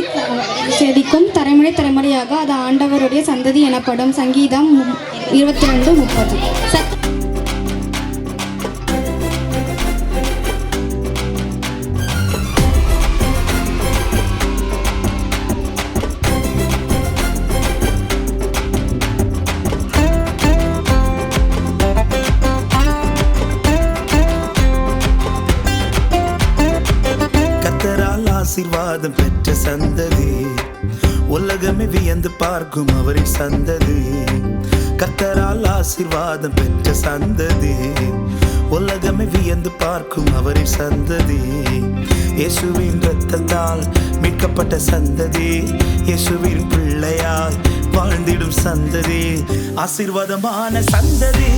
Speaker 11: சேவிக்கும் தலைமுறை தலைமுறையாக அது ஆண்டவருடைய சந்ததி எனப்படும். சங்கீதம் 22:30.
Speaker 12: ஆசீர்வாதம் பெற்ற சந்ததி உலகமே வியந்து பார்க்கும் அவரின் சந்ததி. கர்த்தரால் ஆசீர்வாதம் பெற்ற சந்ததி உலகமே வியந்து பார்க்கும் அவரின் சந்ததி. இயேசுவின் இரத்தத்தால் மீட்கப்பட்ட சந்ததி, இயேசுவின் பிள்ளையாய் வாழ்ந்திடும் சந்ததி, ஆசீர்வாதமான சந்ததி.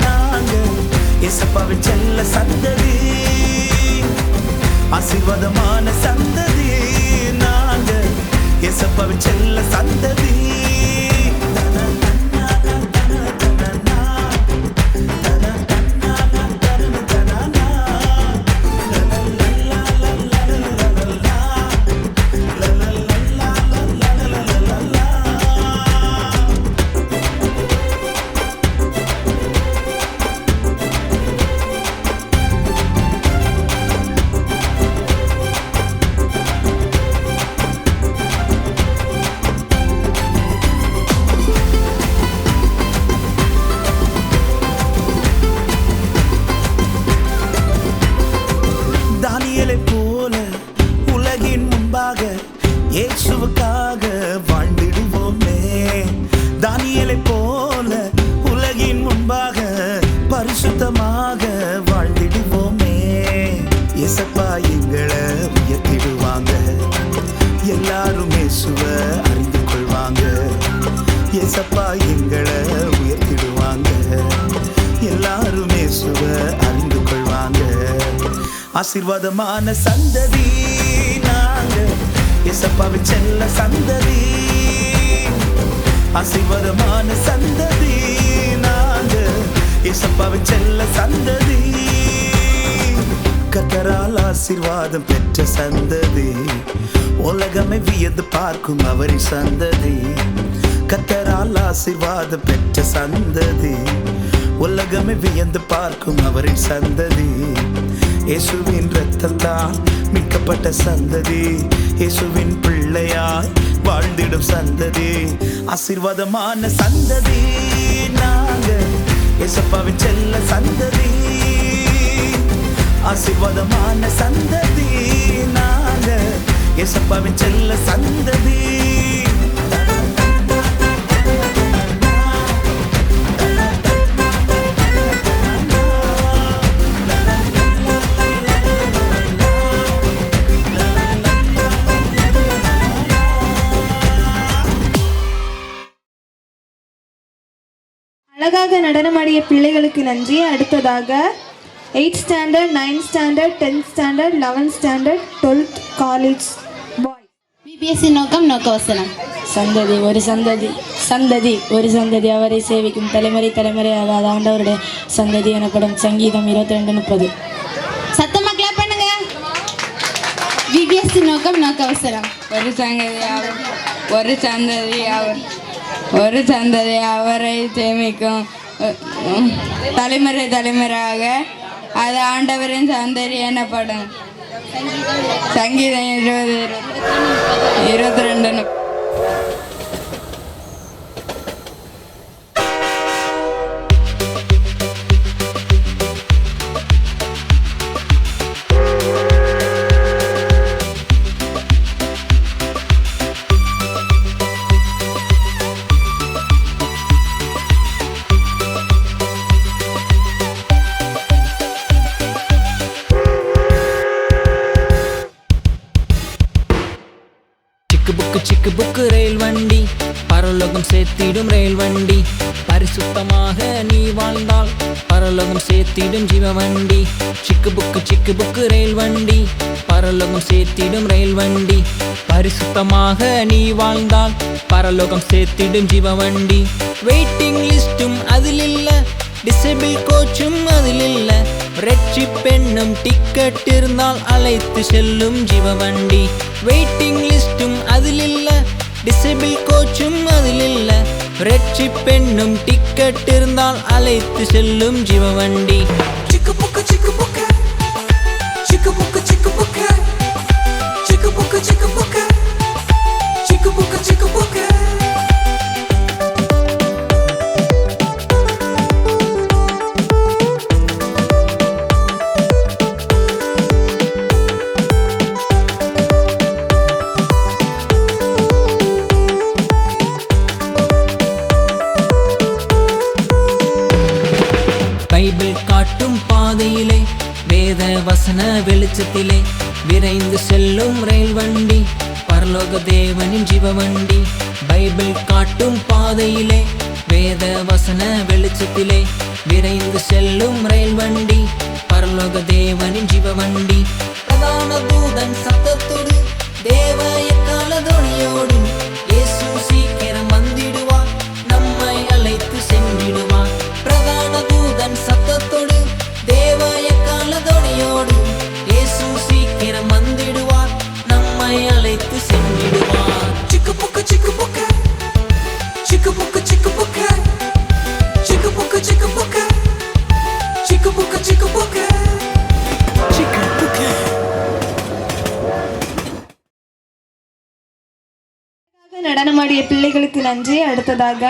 Speaker 12: நாங்கள் இயேசப்பாவின் செல்ல சந்ததி, ஆசீர்வாதமான சந்ததி. நாங்கள் இயேசப்பாவின் செல்ல சந்ததி. பரிசுத்தமாக வாழ்ந்திடுவோமே. இயேசப்பா எங்களை உயர்த்திடுவாங்க. எல்லாரும் இயேசுவ அறிந்து கொள்வாங்க. இயேசப்பா எங்களை உயர்த்திடுவாங்க. எல்லாரும் இயேசுவ அறிந்து கொள்வாங்க. ஆசீர்வாதமான சந்ததி நாங்க, இயேசப்பாவின் செல்ல சந்ததி. ஆசீர்வாதமான சந்ததி நாங்க, இயேசப்பாவின் செல்ல சந்ததி. கர்த்தரால் ஆசீர்வாதம் பெற்ற சந்ததி, உலகமே வியந்து பார்க்கும் அவரின் சந்ததி. கர்த்தரால் ஆசீர்வாதம் பெற்ற சந்ததி, உலகமே வியந்து பார்க்கும் அவரின் சந்ததி. இயேசுவின் இரத்தத்தால் மீட்கப்பட்ட சந்ததி, இயேசுவின் பிள்ளையாய் வாழ்ந்திடும் சந்ததி. ஆசீர்வாதமான சந்ததி நாங்க, இயேசப்பாவின் செல்ல சந்ததி. ஆசீர்வாதமான சந்ததி நாங்க, இயேசப்பாவின் செல்ல சந்ததி.
Speaker 4: அழகாக நடனமாடிய பிள்ளைகளுக்கு நன்றி. அடுத்ததாக 8th standard, 9th standard, 10th standard, 11th standard, 12th college boy.
Speaker 5: VBSC நோக்கம் நோக்க வசனம்.
Speaker 3: சந்ததி ஒரு சந்ததி, சந்ததி ஒரு சந்ததி அவரை சேவிக்கும் தலைமுறை தலைமுறையாக அது ஆண்டவருடைய சந்ததி எனப்படும். சங்கீதம் 22:30.
Speaker 5: சத்தமா கிளாப் பண்ணுங்க. விபிஎஸ்சி நோக்கம் நோக்க வசனம்.
Speaker 10: ஒரு சந்ததி அவரை சேமிக்கும் தலைமுறை தலைமுறையாக அது ஆண்டவரின் சந்ததி எனப்படும். சங்கீதம் 22:30.
Speaker 7: சிக்கு புக்கு ரயில் வண்டி, பரலோகம் சேர்த்திடும் ரயில் வண்டி. பரிசுத்தமாக நீ வாழ்ந்தால் பரலோகம் சேர்த்திடும் ஜீவ வண்டி. சிக்கு புக்கு ரயில் வண்டி, பரலோகம் சேர்த்திடும் ரயில் வண்டி. பரிசுத்தமாக நீ வாழ்ந்தால் பரலோகம் சேர்த்திடும் ஜீவ வண்டி. வெயிட்டிங் லிஸ்டும் அதில் இல்ல, டிசேபிள் கோச்சும் அதில் இல்ல. ரெட்சி பெண்ணும் டிக்கெட் இருந்தால் அழைத்து செல்லும் ஜீவ வண்டி. வெயிட்டிங் லிஸ்டும் அதில் இல்ல, டிசேபிள் கோச்சும் அதில் இல்ல. ரெட்சி பெண்ணும் டிக்கெட் இருந்தால் அழைத்து செல்லும் ஜீவ வண்டி.
Speaker 2: சிக்கு புக்கு சிக்கு புக்கு சிக்கு புக்கு சிக்கு புக்கு சிக்கு புக்கு சிக்கு புக்கு சிக்கு புக்கு சிக்கு புக்கு.
Speaker 7: பைபிள் காட்டும் பாதையிலே, வேத வசன வெளிச்சத்திலே விரைந்து செல்லும் ரயில் வண்டி, பரலோக தேவனின் ஜீவ வண்டி. பைபிள் காட்டும் பாதையிலே, வேத வசன வெளிச்சத்திலே விரைந்து செல்லும் ரயில் வண்டி, பரலோக தேவனின் ஜீவ வண்டி. பிரதான தூதன் சத்தத்தோடு, தேவ எக்கால துணியோடு, இயேசு சீக்கிரம் வந்திடுவார், நம்மை அழைத்து சென்றிடுவார். பிரதான தூதன் சத்தத்தோடு, தேவ எக்கால துணியோடு, இயேசு சீக்கிரம் வந்திடுவார், நம்மை அழைத்து சென்றிடுவார்.
Speaker 2: சிக்கு புக்கு சிக்கு புக்கு சிக்கு புக்கு சிக்கு புக்கு சிக்கு புக்கு சிக்கு புக்கு சிக்கு புக்கு சிக்கு புக்கு சிக்கு புக்கு.
Speaker 4: நடனமாடிய பிள்ளைகளுக்கு நன்றி. அடுத்ததாக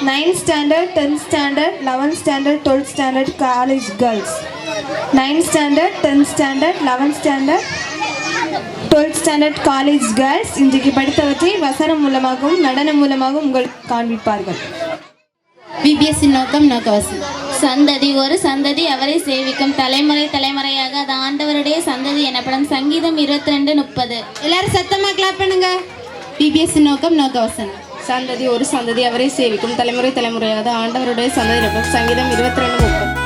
Speaker 4: 9th standard, 10th standard, 11th standard, 12th standard college girls. 9th standard, 10th standard, 11th standard, 12th standard college girls இன்றைக்கு படித்தவற்றை வசனம் மூலமாகவும் நடனம் மூலமாகவும் உங்களுக்கு காண்பிப்பார்கள்.
Speaker 5: விபிஎஸ்சி நோக்கம் நோக்கவசனம்.
Speaker 6: சந்ததி ஒரு சந்ததி அவரை சேவிக்கும் தலைமுறை தலைமுறையாக அது ஆண்டவருடைய சந்ததி எனப்படும். சங்கீதம் 22:30.
Speaker 5: எல்லாரும் சத்தமாக கிளாப் பண்ணுங்க. விபிஎஸ்சி நோக்கம் நோக்கவசனம்.
Speaker 10: சந்ததி ஒரு சந்ததி அவரை சேவிக்கும் தலைமுறை தலைமுறையாக ஆண்டவருடைய சந்ததி எனப்படும். சங்கீதம் 22:30.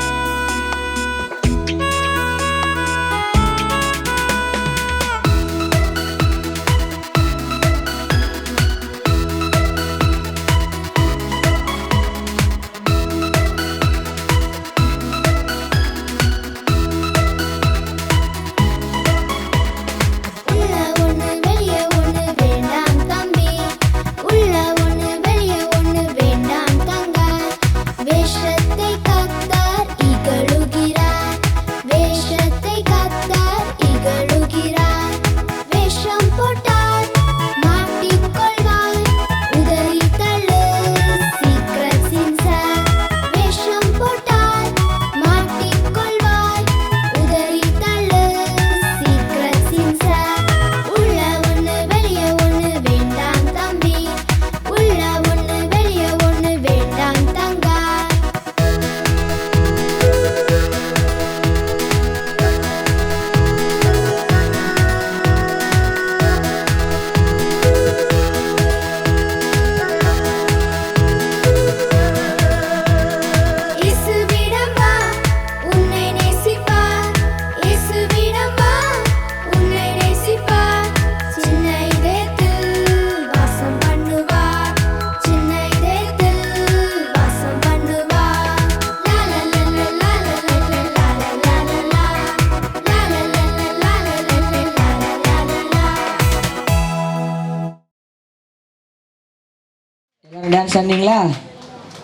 Speaker 13: டான்ஸ் ஆடினீங்களா?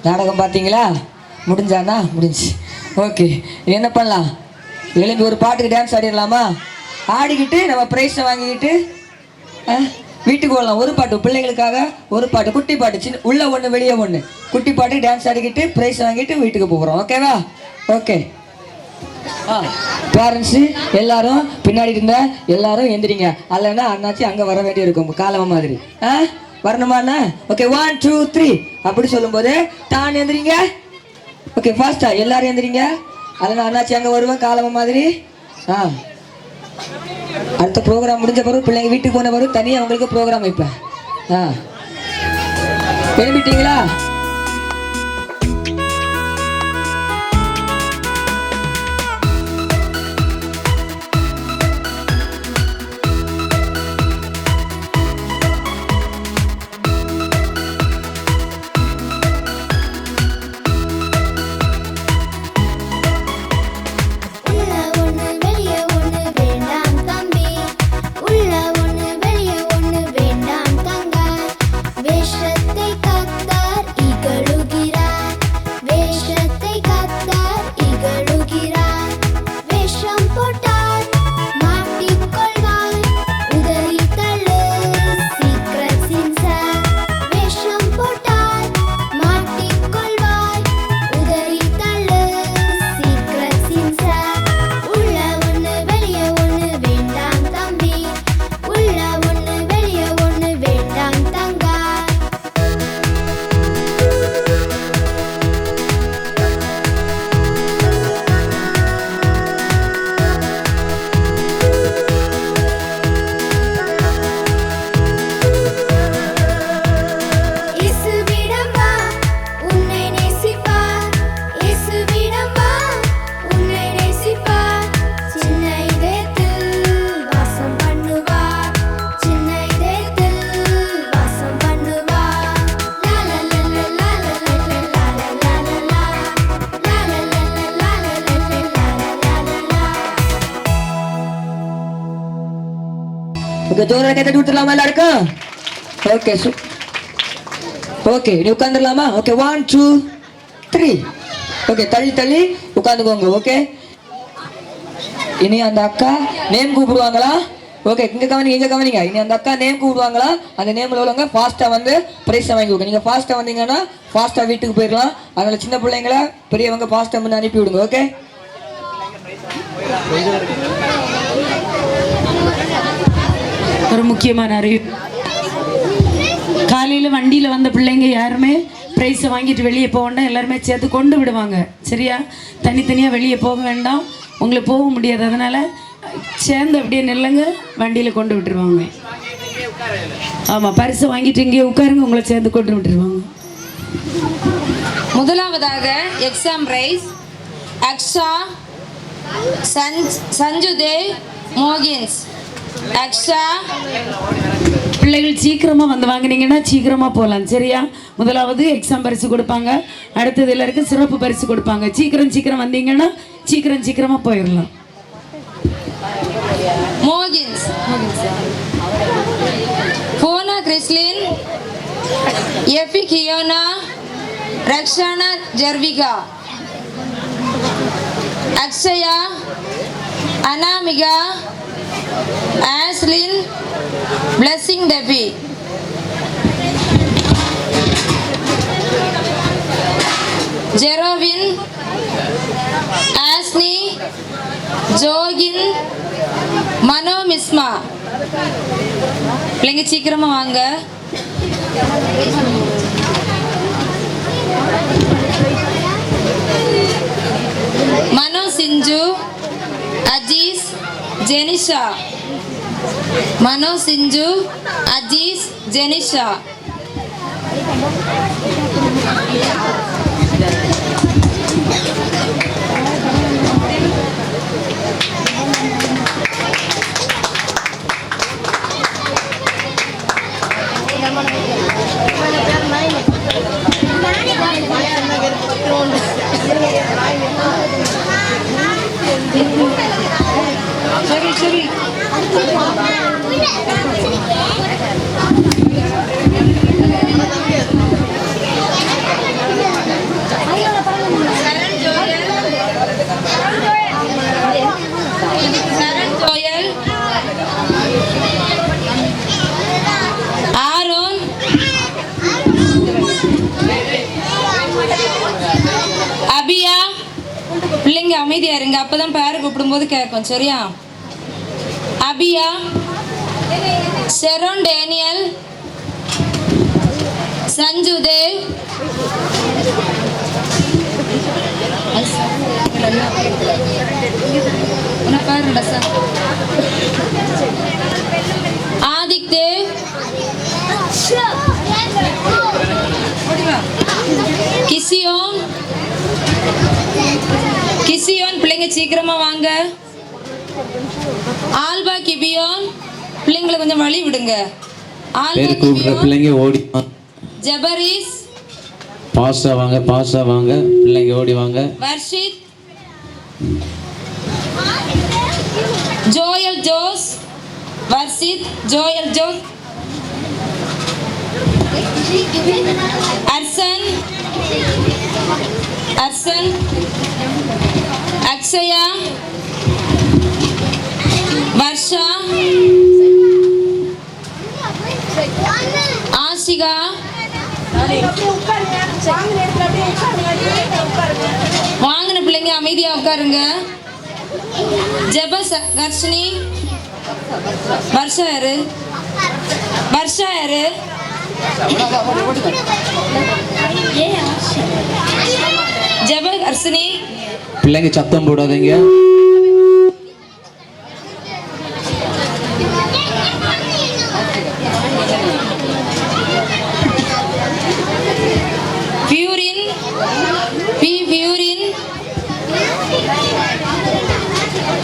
Speaker 13: நாடகம் பார்த்தீங்களா? முடிஞ்சாண்ணா? முடிஞ்சு. ஓகே, என்ன பண்ணலாம்? எழும்பி ஒரு பாட்டுக்கு டான்ஸ் ஆடிடலாமா? ஆடிக்கிட்டு நம்ம ப்ரைஸை வாங்கிக்கிட்டு வீட்டுக்கு போகலாம். ஒரு பாட்டு பிள்ளைங்களுக்காக, ஒரு பாட்டு குட்டி பாட்டு, சின்ன உள்ள ஒன்று வெளியே ஒன்று, குட்டி பாட்டு டான்ஸ் ஆடிக்கிட்டு ப்ரைஸ் வாங்கிட்டு வீட்டுக்கு போகிறோம். ஓகேவா? ஓகே. பேரண்ட்ஸு எல்லாரும் பின்னாடி இருந்தா எல்லாரும் எந்திரிங்க. அல்லனா அண்ணாச்சி அங்கே வர வேண்டிய இருக்கும் காலமாக மாதிரி. வரணுமாண்ணா? ஓகே, 1 2 3 அப்படி சொல்லும்போது தான் எந்திரிங்க. ஓகே, ஃபாஸ்டா எல்லாரும் எந்திரிங்க. அதனால் அண்ணாச்சி அங்கே வருவேன் காலமாக மாதிரி. அடுத்த ப்ரோக்ராம் முடிஞ்ச பிறகு பிள்ளைங்க வீட்டுக்கு போன பிறகு தனியாக அவங்களுக்கு ப்ரோக்ராம் வைப்பேன். எழுப்பிட்டீங்களா? ஜோரா கைத்தட்டி கொடுத்துடலாமா எல்லாருக்கும்? ஓகே, ஓகே, நீ உட்காந்துடலாமா? ஓகே, 1 2 3. ஓகே, தள்ளி தள்ளி உட்காந்துக்கோங்க. ஓகே, இனி அந்த அக்கா நேம் கூப்பிடுவாங்களா? ஓகே, இங்கே கவனிங்க. இனி அந்த அக்கா நேம் கூப்பிடுவாங்களா? அந்த நேமில் உள்ளவங்க ஃபாஸ்ட்டாக வந்து ப்ரைஸை வாங்கிக்கோங்க. நீங்கள் ஃபாஸ்ட்டாக வந்தீங்கன்னா ஃபாஸ்ட்டாக வீட்டுக்கு போயிடலாம். அதனால் சின்ன பிள்ளைங்கள பெரியவங்க ஃபாஸ்ட்டாக வந்து அனுப்பி விடுங்க. ஓகே,
Speaker 3: ஒரு முக்கியமான அறிவு. காலையில் வண்டியில் வந்த பிள்ளைங்க யாருமே ப்ரைஸை வாங்கிட்டு வெளியே போக வேண்டாம், எல்லாருமே சேர்த்து கொண்டு விடுவாங்க. சரியா? தனித்தனியாக வெளியே போக வேண்டாம், உங்களுக்கு போக முடியாது. அதனால் சேர்ந்து அப்படியே நில்லுங்க, வண்டியில் கொண்டு விட்டுருவாங்க. ஆமாம், பரிசு வாங்கிட்டு இங்கே உட்காருங்க, உங்களை சேர்ந்து கொண்டு விட்டுருவாங்க.
Speaker 5: முதலாவதாக எக்ஸாம் ரைஸ் அக்ஷா சஞ்சுதேவ் மோகின்ஸ். அக்ஷா
Speaker 3: பிள்ளைகள் சீக்கிரமாக வந்து வாங்கினீங்கன்னா சீக்கிரமாக போகலாம். சரியா? முதலாவது எக்ஸாம் பரிசு கொடுப்பாங்க, அடுத்தது எல்லாருக்கும் சிறப்பு பரிசு கொடுப்பாங்க. சீக்கிரம் வந்தீங்கன்னா சீக்கிரமாக போயிடலாம்.
Speaker 5: மோகின்ஸ் போனா கிறிஸ்லின் எஃபி கியோனா ரக்ஷானா ஜர்விகா அக்ஷயா அனாமிகா ஆஸ்லின் பிளஸிங் டெபி. ஜெரோவின் ஆஸ்னி ஜோகின் மனோ மிஸ்மா. பிள்ளைங்க சீக்கிரமா வாங்க. மனோ சிஞ்சு அஜீஸ் ஜெனிஷா. மனோ சிஞ்சு அஜீஸ் ஜெனிஷா. சரி சரண் ஜோயல் ஆரோன் அபியா. பிள்ளைங்க அமைதியா இருங்க, அப்பதான் பேரை கூப்பிடும்போது கேட்கும். சரியா? அபியா ஷெரோன் டேனியல் சஞ்சுதேவ் ஆதிக் தேவ் கிசியோன். பிள்ளைங்க சீக்கிரமா வாங்க. ஆல்பா கிபியோன். பிள்ளைங்களை கொஞ்சம் வழி விடுங்க. ஆல்பா கிபியோன்.
Speaker 14: பிள்ளைங்க ஓடி.
Speaker 5: ஜபரிஸ்.
Speaker 14: பாஸ்டா வாங்க, பிள்ளைங்க ஓடி வாங்க.
Speaker 5: Varshith. Joel Jose. Varshith Joel Jose. Arshan Akshaya Varsha Ashika வாங்கின பிள்ளைங்க அமைதியா உட்காருங்க. ஜபஸ் கர்ஷினி. வர்ஷா யாரு? ஜப கர்ஷினி.
Speaker 14: பிள்ளைங்க சத்தம் போடாதீங்க.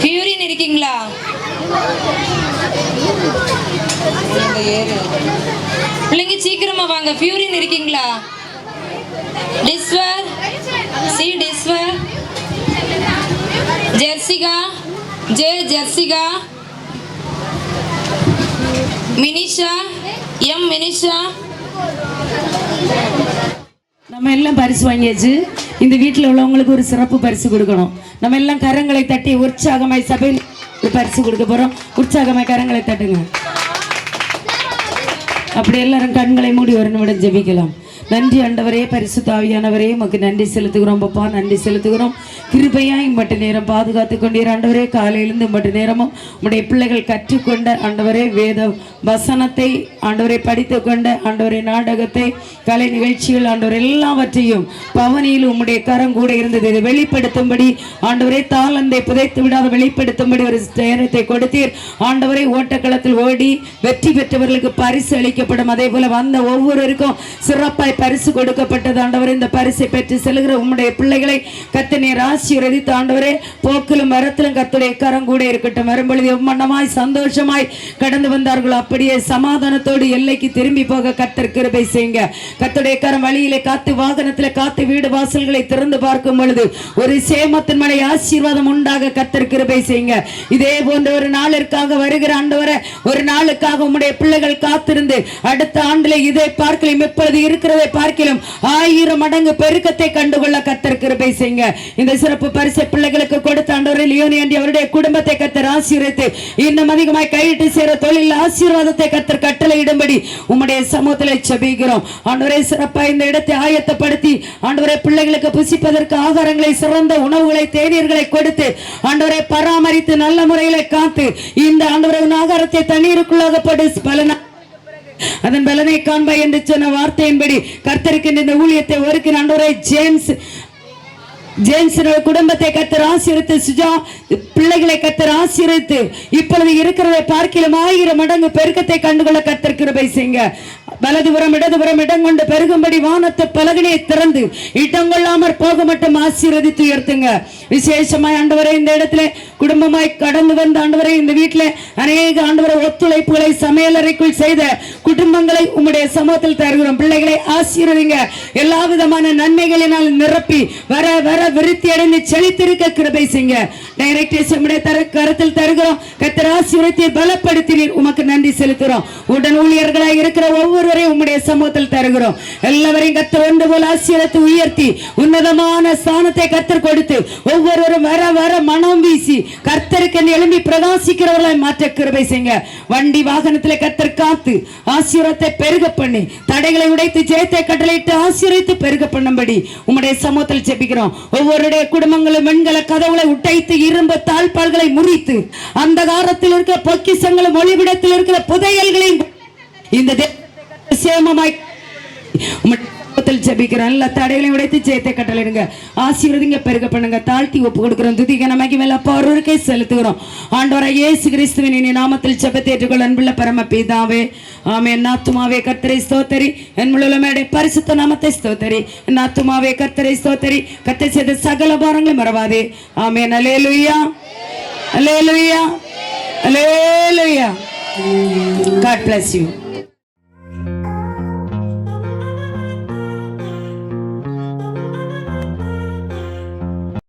Speaker 5: பியூரின் இருக்கீங்களா? பிள்ளைங்க சீக்கிரமா வாங்க. பியூரின் இருக்கீங்களா? டிஸ்வர் ஜெர்சிகா ஜெர்சிகா மினிஷா மினிஷா.
Speaker 3: நம்ம எல்லாம் பரிசு வாங்கியாச்சு. இந்த வீட்டில் உள்ளவங்களுக்கு ஒரு சிறப்பு பரிசு கொடுக்கணும். நம்ம எல்லாம் கரங்களை தட்டி உற்சாகமாய் சபையில் ஒரு பரிசு கொடுக்க போகிறோம். உற்சாகமாய் கரங்களை தட்டுங்க. அப்படி எல்லாரும் கண்களை மூடி ஒரு நிமிடம் ஜெபிக்கலாம். நன்றி ஆண்டவரே, பரிசுத்த ஆவியானவரே, உமக்கு நன்றி செலுத்துகிறோம் அப்பா, நன்றி செலுத்துகிறோம். கிருபையா இம்மட்டு நேரம் பாதுகாத்து கொண்டீர் ஆண்டவரே. காலையிலிருந்து இம்மட்டு நேரமும் உம்முடைய பிள்ளைகள் கற்றுக்கொண்ட ஆண்டவரே வேத வசனத்தை ஆண்டவரை படித்து கொண்ட ஆண்டவரை நாடகத்தை கலை நிகழ்ச்சிகள் ஆண்டவர் எல்லாவற்றையும் பவனியில் உம்முடைய கரம் கூட இருந்தது. இதை வெளிப்படுத்தும்படி ஆண்டவரே தாளந்தை புதைத்து விடாத வெளிப்படுத்தும்படி ஒரு நேரத்தை கொடுத்தீர் ஆண்டவரை. ஓட்டக்களத்தில் ஓடி வெற்றி பெற்றவர்களுக்கு பரிசு அளிக்கப்படும். அதே போல வந்த ஒவ்வொருவருக்கும் சிறப்பாய் பரிசு கொடுக்கப்பட்டது ஆண்டவரே. இந்த பரிசை பெற்று செல்கிற உம்முடைய பிள்ளைகளை கர்த்தர் நீர் ஆசீர்வதித்து ஆண்டவரே, போக்கிலும் மரத்திலும் கர்த்தருடைய கரம் கூட இருக்கட்டும். வரும்பொழுது எவ்வண்ணமாய் சந்தோஷமாய் கடந்து வந்தார்களோ அப்படியே சமாதானத்தோடு எல்லைக்கு திரும்பி போக கர்த்தர் கிருபை செய்யுங்க. கர்த்தருடைய கரம் வழியிலே காத்து, வாகனத்திலே காத்து, வீடு வாசல்களை திறந்து பார்க்கும் பொழுது ஒரு சேமத்தின் மழை ஆசீர்வாதம் உண்டாக கர்த்தர் கிருபை செய்யுங்க. இதே போன்ற ஒரு நாளிற்காக வருகிற ஆண்டவரே, ஒரு நாளுக்காக உம்முடைய பிள்ளைகள் காத்திருந்து அடுத்த ஆண்டிலே இதை பார்க்கலாம் இப்பொழுது இருக்கிறதை பார்க்கலாம் 1000 மடங்கு பெருக்கத்தை கண்டுகொள்ள கர்த்தர் கிருபை செய்யுங்க. இந்த சிறப்பு பரிசு பிள்ளைகளுக்கு கொடுத்த ஆண்டவரே லியோனி ஆண்டி அவருடைய குடும்பத்தை கர்த்தர் ஆசீர்வதித்து இன்னும் அதிகமாய் கையிட்டு சேர தொழில் ஆசீர்வாதத்தை கர்த்தர் கட்டளையிடும்படி உம்முடைய சமூகத்திலே ஜெபிக்கிறோம் ஆண்டவரே. சிறப்பாக இந்த இடத்தை ஆயத்தப்படுத்தி ஆண்டவரே பிள்ளைகளுக்கு புசிப்பதற்கு ஆகாரங்களை, சிறந்த உணவுகளை, தேநீர்களை கொடுத்து ஆண்டவரை பராமரித்து நல்ல முறையில காத்து இந்த ஆண்டவரை ஆகாரத்தை தண்ணீருக்குள்ளாக போட்டு பலனா அதன் பலனை காண்பாய் என்று சொன்ன வார்த்தையின்படி கர்த்தருக்கு இந்த ஊழியத்தை ஒருக்கிற ஆண்டவரே ஜேம்ஸ் குடும்பத்தை கர்த்தர் ஆசீர்வதித்து, சுஜா பிள்ளைகளை கர்த்தர் ஆசீர்வதித்து இப்பொழுது இருக்கிறதை பார்க்கலாம் 1000 மடங்கு பெருக்கத்தை கண்டுகொள்ள கர்த்தர் கிருபை செய்யுங்க. வலதுபுறம் இடதுபுறம் இடம் கொண்டு பெருகும்படி வானத்து பலகனையை திறந்து இடம் கொள்ளாமற் போக மட்டும் ஆசீர்வதித்து உயர்த்துங்க. விசேஷமாய் ஆண்டவரே இந்த இடத்துல குடும்பமாய் கடந்து வந்த ஆண்டவரே, இந்த வீட்டில் அநேக ஆண்டவரை ஒத்துழைப்புகளை சமையலறைக்குள் செய்த குடும்பங்களை உம்முடைய சமூகத்தில் தருகிறோம். பிள்ளைகளை ஆசீர்வதிங்க. எல்லா விதமான நன்மைகளினால் நிரப்பி வர வர விருத்தி அடைந்து செழித்திருக்க கிருபை செய்யுங்க. டைரக்டர்ஸ் உம்முடைய கருத்தில் தருகிறோம். கர்த்தர் ஆசீர்வதித்து பலப்படுத்தினீர், உமக்கு நன்றி செலுத்துகிறோம். உடன் ஊழியர்களாய் இருக்கிற ஒவ்வொருவரையும் உம்முடைய சமூகத்தில் தருகிறோம். எல்லாவரையும் கர்த்தர் ஒன்று போல ஆசீர்வதித்து உயர்த்தி உன்னதமான ஸ்தானத்தை கர்த்தர் கொடுத்து ஒவ்வொருவரும் வர வர மனம் வீசி கர்த்தருக்கு எழும்பி பிரகாசிக்கிறவர்களாய் மாற்ற கிருபை செய்யுங்க. வண்டி வாகனத்தில் கர்த்தர் காத்து ஆசீர்வாதத்தை பெருக பண்ணி தடைகளை உடைத்து ஜெயத்தை கட்டளையிட்டு ஆசீர்வதித்து பெருக பண்ணும்படி உம்முடைய சமூகத்தில் ஜெபிக்கிறோம். ஒவ்வொருடைய குடும்பங்களும் வெண்கல கதவுகளை உடைத்து இரும்பு தாழ்பால்களை முறித்து அந்த காலத்தில் இருக்கிற பொக்கிசங்களும் ஒளிவிடத்தில் இருக்கிற புதையல்களையும் இந்த சேமமாய் ஜெபிக்கிறோம். எல்லா தடைகளையும் உடைத்து ஜெயத்தை கட்டளையிடுங்க. ஆசீர்வதிங்க, பெருக பண்ணுங்க. தாழ்த்தி ஒப்பு கொடுக்கிறோம். துதிக்க நமக்கு மேல ஒருவருக்கே செலுத்துகிறோம். ஆண்டவராகிய இயேசு கிறிஸ்துவின் இனி நாமத்தில் ஜெபத்தை ஏற்றுக்கொள்ள அன்புள்ள பரம பிதாவே, ஆமென். என் ஆத்துமாவே கர்த்தரை ஸ்தோத்திரி, என் முழுவதுமே பரிசுத்த நாமத்தை ஸ்தோத்திரி. என் ஆத்துமாவே கர்த்தரை ஸ்தோத்திரி, கர்த்தர் செய்த சகல பாரங்களை மறவாதே. ஆமென். அல்லேலூயா, அல்லேலூயா, அல்லேலூயா. God bless you.